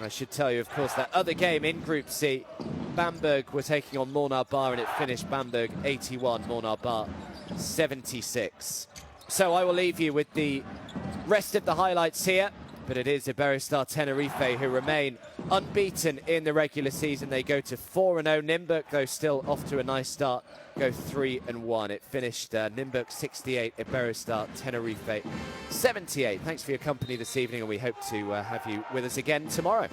I should tell you, of course, that other game in Group C, Bamberg were taking on Mornar Bar, and it finished Bamberg 81, Mornar Bar 76. So I will leave you with the rest of the highlights here, but it is Iberostar Tenerife who remain unbeaten in the regular season. They go to 4-0. Nymburk, though, still off to a nice start, go 3-1. It finished Nymburk 68, Iberostar Tenerife 78. Thanks for your company this evening, and we hope to have you with us again tomorrow.